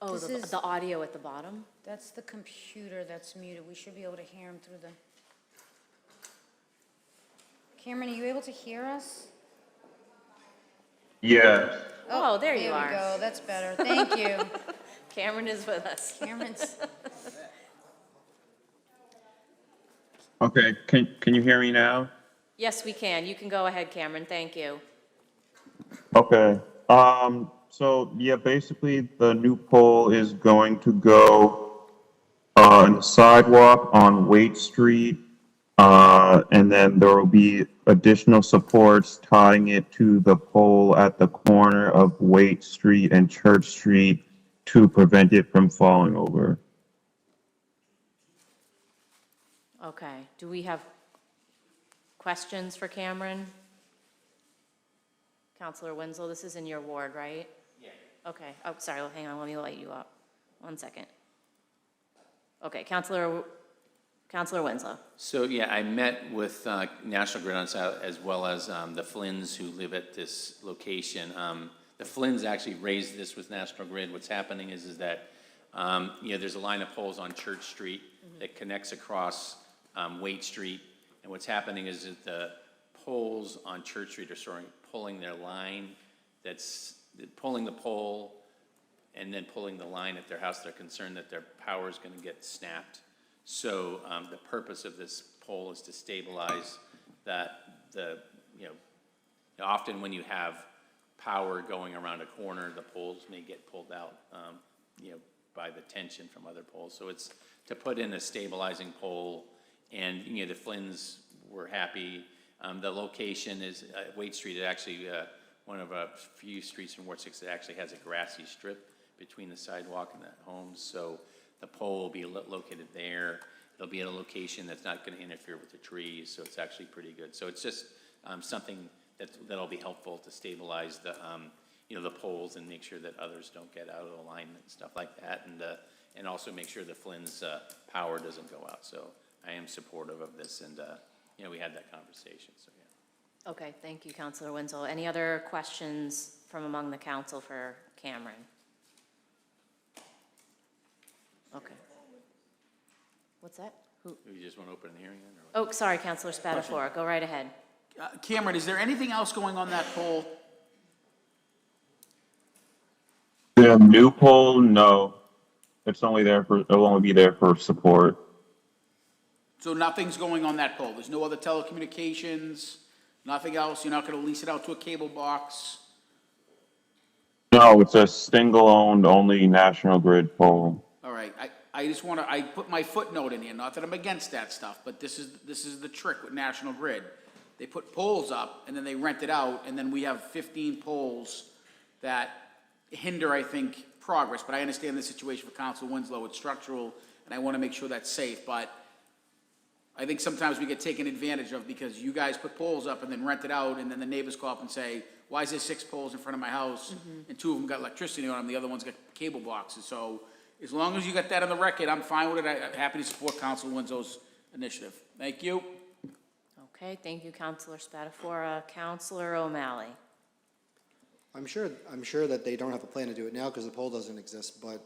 Oh, This is- the audio at the bottom? That's the computer that's muted. We should be able to hear him through the... Cameron, are you able to hear us? Yes. Oh, there you There are. we go. That's better. Thank you. Cameron is with us. Cameron's... Okay, can you hear me now? Yes, we can. You can go ahead, Cameron. Thank you. Okay. So yeah, basically the new pole is going to go on the sidewalk on Waite Street. And then there will be additional supports tying it to the pole at the corner of Waite Street and Church Street to prevent it from falling over. Okay. Do we have questions for Cameron? Counselor Wenzel, this is in your ward, right? Yeah. Okay. Oh, sorry. Hang on. Let me light you up. 1 second. Okay. Counselor Winslow. So, yeah, I met with National Grid on South as well as the Flynn's who live at this location. The Flynn's actually raised this with National Grid. What's happening is that, there's a line of poles on Church Street that connects across Waite Street. And what's happening is that the poles on Church Street are sort of pulling their line, that's pulling the pole and then pulling the line at their house. They're concerned that their power is going to get snapped. So the purpose of this pole is to stabilize often when you have power going around a corner, the poles may get pulled out, by the tension from other poles. So it's to put in a stabilizing pole, and, the Flynn's were happy. The location is Waite Street. It actually, one of a few streets in Ward 6 that actually has a grassy strip between the sidewalk and the homes. So the pole will be located there. It'll be at a location that's not going to interfere with the trees, so it's actually pretty good. So it's just something that'll be helpful to stabilize the poles and make sure that others don't get out of alignment and stuff like that, and also make sure the Flynn's power doesn't go out. So I am supportive of this, and we had that conversation. So yeah. Okay. Thank you, Counselor Winslow. Any other questions from among the council for Cameron? Okay. What's that? Who? You just want to open the hearing then? Or what? Oh, sorry, Counselor Spatafor. Go right ahead. Cameron, is there anything else going on that pole? The new pole, no. It'll only be there for support. So nothing's going on that pole? There's no other telecommunications, nothing else? You're not going to lease it out to a cable box? No, it's a single-owned, only National Grid pole. All right, I just want to, I put my footnote in here, not that I'm against that stuff, but this is the trick with National Grid. They put poles up, and then they rent it out, and then we have 15 poles that hinder, I think, progress. But I understand the situation for Council Winslow, it's structural, and I want to make sure that's safe. But I think sometimes we get taken advantage of because you guys put poles up and then rent it out, and then the neighbors call up and say, why is there 6 poles in front of my house? And 2 of them got electricity on them, the other one's got cable boxes. So as long as you got that on the record, I'm fine with it. I'm happy to support Council Winslow's initiative. Thank you. Okay, thank you, Counselor Spatafora. Counselor O'Malley. I'm sure that they don't have a plan to do it now because the pole doesn't exist, but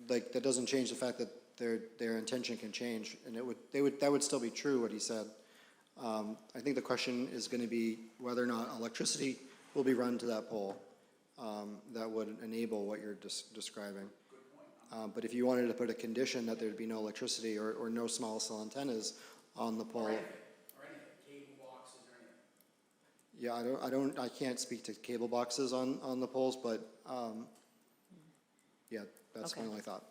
like, that doesn't change the fact that their intention can change, and that would still be true, what he said. I think the question is gonna be whether or not electricity will be run to that pole, that would enable what you're describing. But if you wanted to put a condition that there'd be no electricity or no small cell antennas on the pole. Yeah, I can't speak to cable boxes on the poles, but, yeah, that's my Okay. only thought.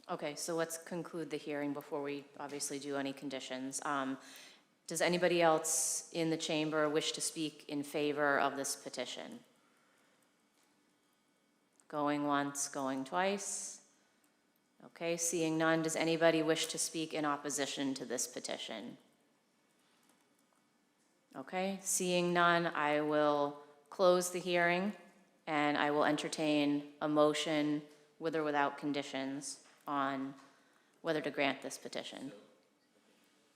Okay, so let's conclude the hearing before we obviously do any conditions. Does anybody else in the chamber wish to speak in favor of this petition? Going once, going twice? Okay, seeing none, does anybody wish to speak in opposition to this petition? Okay, seeing none, I will close the hearing, and I will entertain a motion with or without conditions on whether to grant this petition.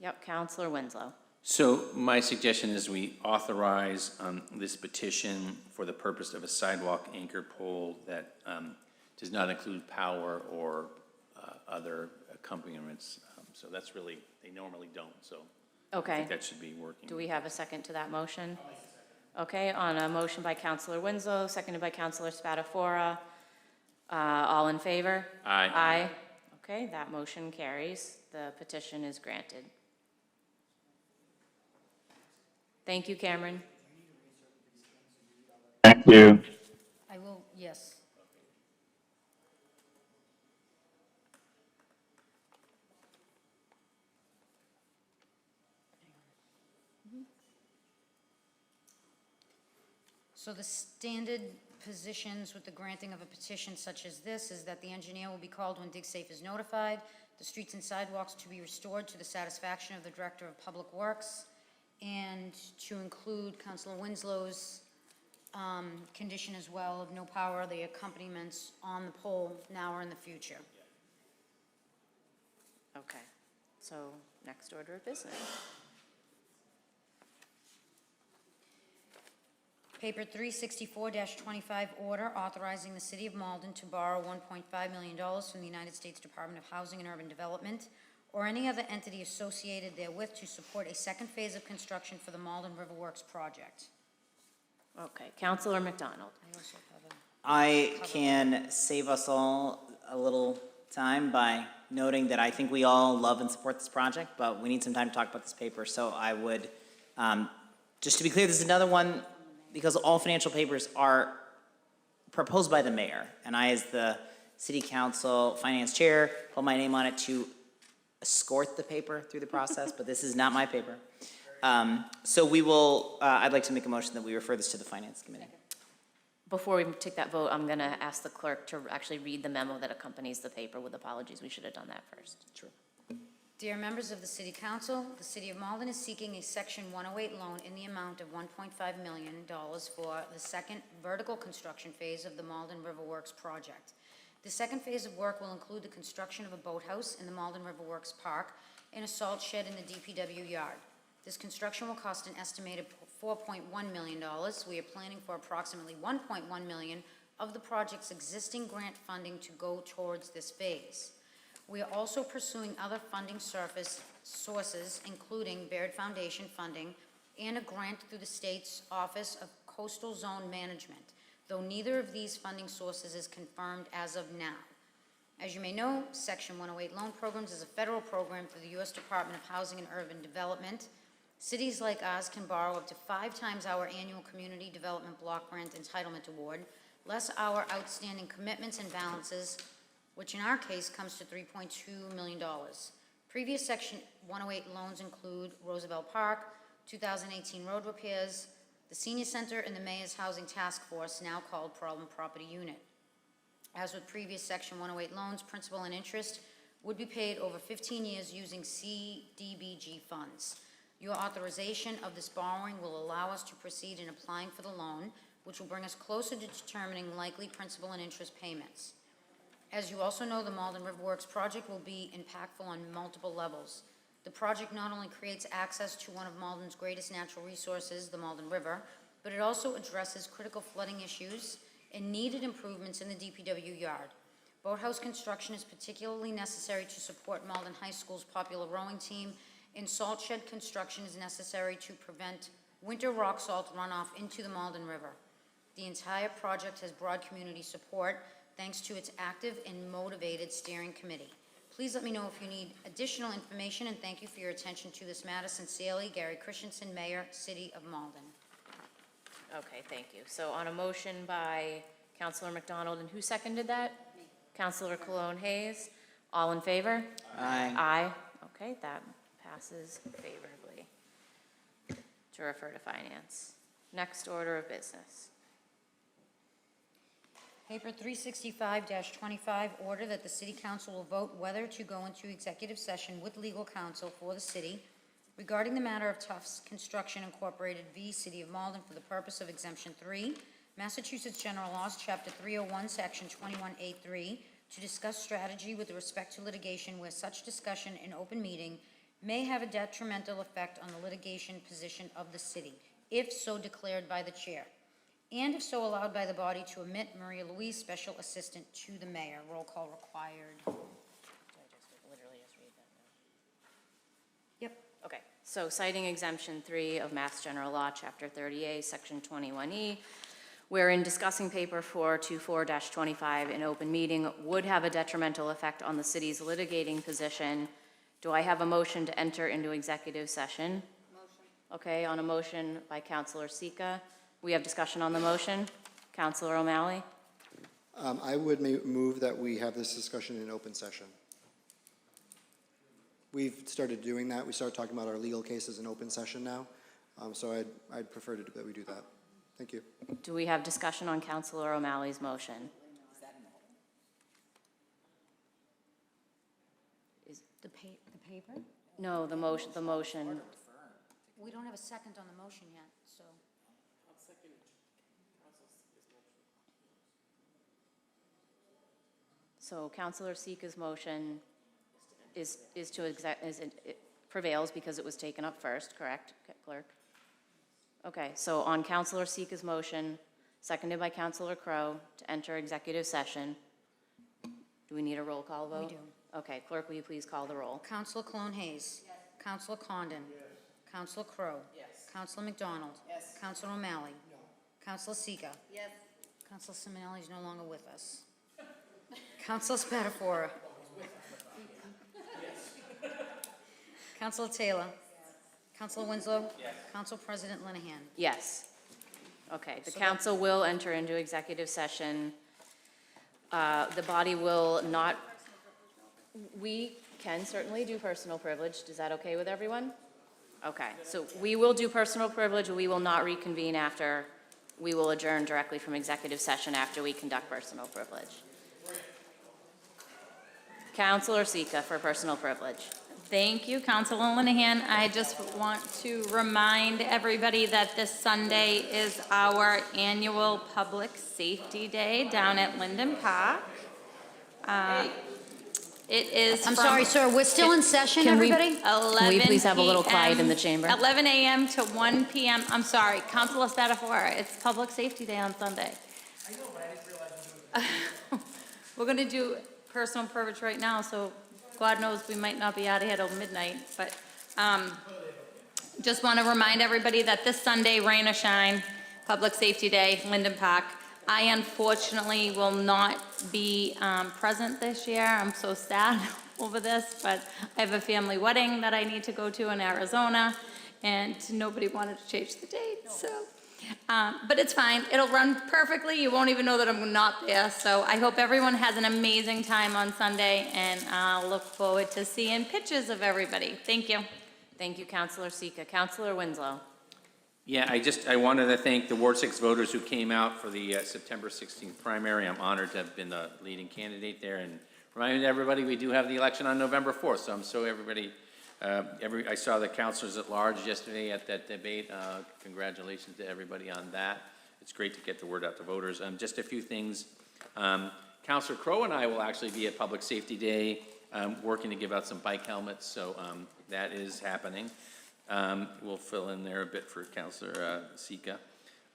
Yep, Counselor Winslow. So my suggestion is we authorize this petition for the purpose of a sidewalk anchor pole that does not include power or other accompaniments. So that's really, they normally don't, so I Okay. think that should be working. Do we have a second to that motion? Okay, on a motion by Counselor Winslow, seconded by Counselor Spatafora. All in favor? Aye. Aye. Okay, that motion carries. The petition is granted. Thank you, Cameron. Thank you. I will, yes. So the standard positions with the granting of a petition such as this is that the engineer will be called when DigSafe is notified, the streets and sidewalks to be restored to the satisfaction of the Director of Public Works, and to include Councilor Winslow's condition as well of no power, the accompaniments on the pole now or in the future. Okay, so next order of business. Paper 364-25, order authorizing the City of Malden to borrow $1.5 million from the United States Department of Housing and Urban Development or any other entity associated therewith to support a second phase of construction for the Malden Riverworks project. Okay, Counselor McDonald. I can save us all a little time by noting that I think we all love and support this project, but we need some time to talk about this paper. So I would, just to be clear, this is another one because all financial papers are proposed by the mayor. And I, as the city council finance chair, put my name on it to escort the paper through the process, but this is not my paper. So we will, I'd like to make a motion that we refer this to the finance committee. Before we take that vote, I'm going to ask the clerk to actually read the memo that accompanies the paper with apologies. We should have done that first. Sure. Dear members of the City Council, the City of Malden is seeking a Section 108 loan in the amount of $1.5 million for the second vertical construction phase of the Malden Riverworks project. The second phase of work will include the construction of a boathouse in the Malden Riverworks Park and a salt shed in the DPW yard. This construction will cost an estimated $4.1 million. We are planning for approximately $1.1 million of the project's existing grant funding to go towards this phase. We are also pursuing other funding sources, including Baird Foundation funding and a grant through the state's Office of Coastal Zone Management, though neither of these funding sources is confirmed as of now. As you may know, Section 108 Loan Programs is a federal program through the U.S. Department of Housing and Urban Development. Cities like ours can borrow up to 5 times our annual Community Development Block Grant Entitlement Award, less our outstanding commitments and balances, which in our case comes to $3.2 million. Previous Section 108 loans include Roosevelt Park, 2018 road repairs, the Senior Center, and the Mayor's Housing Task Force, now called Problem Property Unit. As with previous Section 108 loans, principal and interest would be paid over 15 years using CDBG funds. Your authorization of this borrowing will allow us to proceed in applying for the loan, which will bring us closer to determining likely principal and interest payments. As you also know, the Malden Riverworks project will be impactful on multiple levels. The project not only creates access to one of Malden's greatest natural resources, the Malden River, but it also addresses critical flooding issues and needed improvements in the DPW yard. Boathouse construction is particularly necessary to support Malden High School's popular rowing team, and salt shed construction is necessary to prevent winter rock salt runoff into the Malden River. The entire project has broad community support thanks to its active and motivated steering committee. Please let me know if you need additional information, and thank you for your attention to this matter. Sincerely, Gary Christensen, Mayor, City of Malden. Okay, thank you. So on a motion by Counselor McDonald, and who seconded that? Me. Counselor Cologne Hayes. All in favor? Aye. Aye. Okay, that passes favorably to refer to finance. Next order of business. Paper 365-25, order that the City Council will vote whether to go into executive session with legal counsel for the city regarding the matter of Tufts Construction Incorporated v. City of Malden for the purpose of Exemption 3, Massachusetts General Laws, Chapter 301, Section 21A3, to discuss strategy with respect to litigation where such discussion in open meeting may have a detrimental effect on the litigation position of the city, if so declared by the chair, and if so allowed by the body to omit Maria Louise, Special Assistant to the Mayor. Roll call required. Yep. Okay, so citing exemption 3 of Mass General Law, Chapter 30A, Section 21E, wherein discussing paper 424-25 in open meeting would have a detrimental effect on the city's litigating position. Do I have a motion to enter into executive session? Motion. Okay, on a motion by Councilor Sika. We have discussion on the motion. Councilor O'Malley? I would move that we have this discussion in open session. We've started doing that. We started talking about our legal cases in open session now. So I'd prefer that we do that. Thank you. Do we have discussion on Councilor O'Malley's motion? The paper? No, the motion. We don't have a second on the motion yet, so. So Councilor Sika's motion it prevails because it was taken up first, correct, clerk? Okay, so on Councilor Sika's motion, seconded by Councilor Crowe, to enter executive session, do we need a roll call vote? We do. Okay, clerk, will you please call the roll? Counselor Cologne Hayes. Yes. Counselor Condon. Yes. Counselor Crowe. Yes. Counselor McDonald. Yes. Counselor O'Malley. No. Counselor Sika. Yes. Counselor Simonelli is no longer with us. Counselor Spatafora. Yes. Counselor Taylor. Yes. Counselor Winslow. Yes. Council President Linehan. Yes. Okay, the council will enter into executive session. The body will not, we can certainly do personal privilege. Is that okay with everyone? Okay, so we will do personal privilege. We will not reconvene after. We will adjourn directly from executive session after we conduct personal privilege. Councilor Sika for personal privilege. Thank you, Councilor Linehan. I just want to remind everybody that this Sunday is our annual Public Safety Day down at Linden Park. It is I'm sorry, sir, we're still in session, everybody? Can we please have a little quiet in the chamber? 11 a.m. to 1 p.m. I'm sorry, Councilor Spatafora, it's Public Safety Day on Sunday. I know, but I didn't realize we're going to do personal privilege right now, so God knows we might not be out of here till midnight, but just want to remind everybody that this Sunday, rain or shine, Public Safety Day, Linden Park. I unfortunately will not be present this year. I'm so sad over this, but I have a family wedding that I need to go to in Arizona, and nobody wanted to change the date, so. But it's fine. It'll run perfectly. You won't even know that I'm not there. So I hope everyone has an amazing time on Sunday, and I'll look forward to seeing pictures of everybody. Thank you. Thank you, Councilor Sika. Councilor Winslow. Yeah, I wanted to thank the Ward 6 voters who came out for the September 16th primary. I'm honored to have been the leading candidate there, and reminding everybody we do have the election on November 4th, so I'm so everybody, I saw the councilors at large yesterday at that debate. Congratulations to everybody on that. It's great to get the word out to voters. Just a few things. Councilor Crowe and I will actually be at Public Safety Day working to give out some bike helmets, so that is happening. We'll fill in there a bit for Councilor Sika.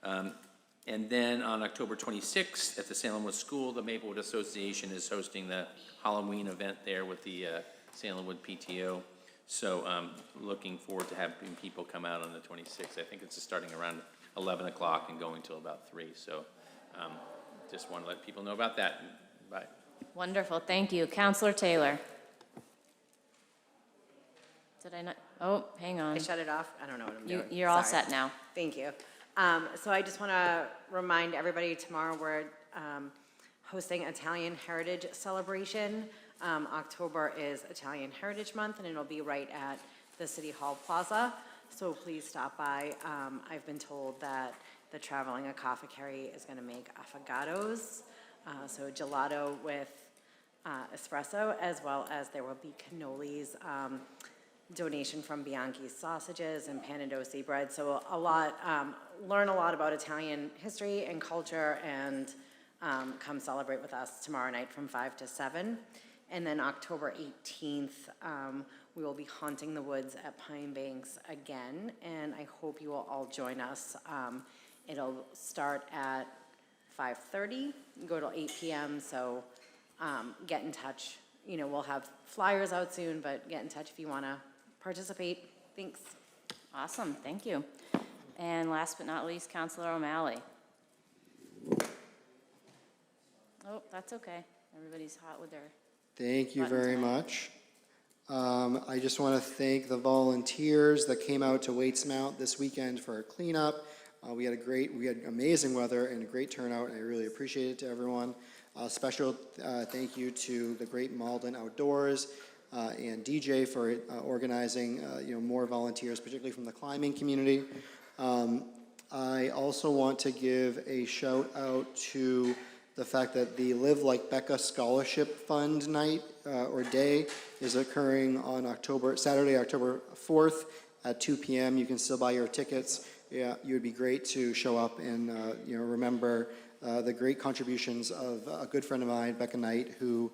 And then on October 26th at the Salem Wood School, the Maplewood Association is hosting the Halloween event there with the Salem Wood PTO. So looking forward to having people come out on the 26th. I think it's starting around 11 o'clock and going till about 3. So just want to let people know about that. Bye. Wonderful, thank you. Councilor Taylor. Did I not? Oh, hang on. I shut it off. I don't know what I'm doing. You're all Sorry. set now. Thank you. So I just want to remind everybody tomorrow we're hosting Italian Heritage Celebration. October is Italian Heritage Month, and it'll be right at the City Hall Plaza. So please stop by. I've been told that the Traveling Apothecary is going to make affogatos, so gelato with espresso, as well as there will be cannolis. Donation from Bianchi's Sausages and Panadossi bread. So a lot, learn a lot about Italian history and culture, and come celebrate with us tomorrow night from 5 to 7. And then October 18th, we will be haunting the woods at Pine Banks again, and I hope you will all join us. It'll start at 5:30, go till 8 p.m., so get in touch. You know, we'll have flyers out soon, but get in touch if you want to participate. Thanks. Awesome, thank you. And last but not least, Counselor O'Malley. Oh, that's okay. Everybody's hot with their, Thank you button very tonight. much. I just want to thank the volunteers that came out to Waits Mount this weekend for a cleanup. We had amazing weather and a great turnout, and I really appreciate it to everyone. Special thank you to the great Malden Outdoors and DJ for organizing, more volunteers, particularly from the climbing community. I also want to give a shout out to the fact that the Live Like Becca Scholarship Fund night or day is occurring on Saturday, October 4th at 2 p.m. You can still buy your tickets. Yeah, you would be great to show up and remember the great contributions of a good friend of mine, Becca Knight, who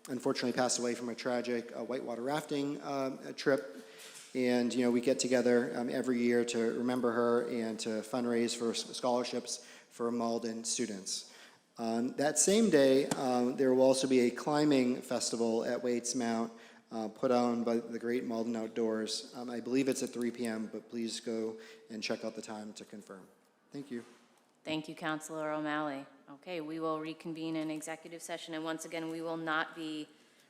unfortunately passed away from a tragic whitewater rafting trip. And we get together every year to remember her and to fundraise for scholarships for Malden students. On that same day, there will also be a climbing festival at Waits Mount put on by the great Malden Outdoors. I believe it's at 3 p.m., but please go and check out the time to confirm. Thank you. Thank you, Counselor O'Malley. Okay, we will reconvene in executive session, and once again, we will not be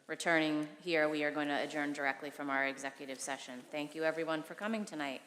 returning here. We are going to adjourn directly from our executive session. Thank you, everyone, for coming tonight.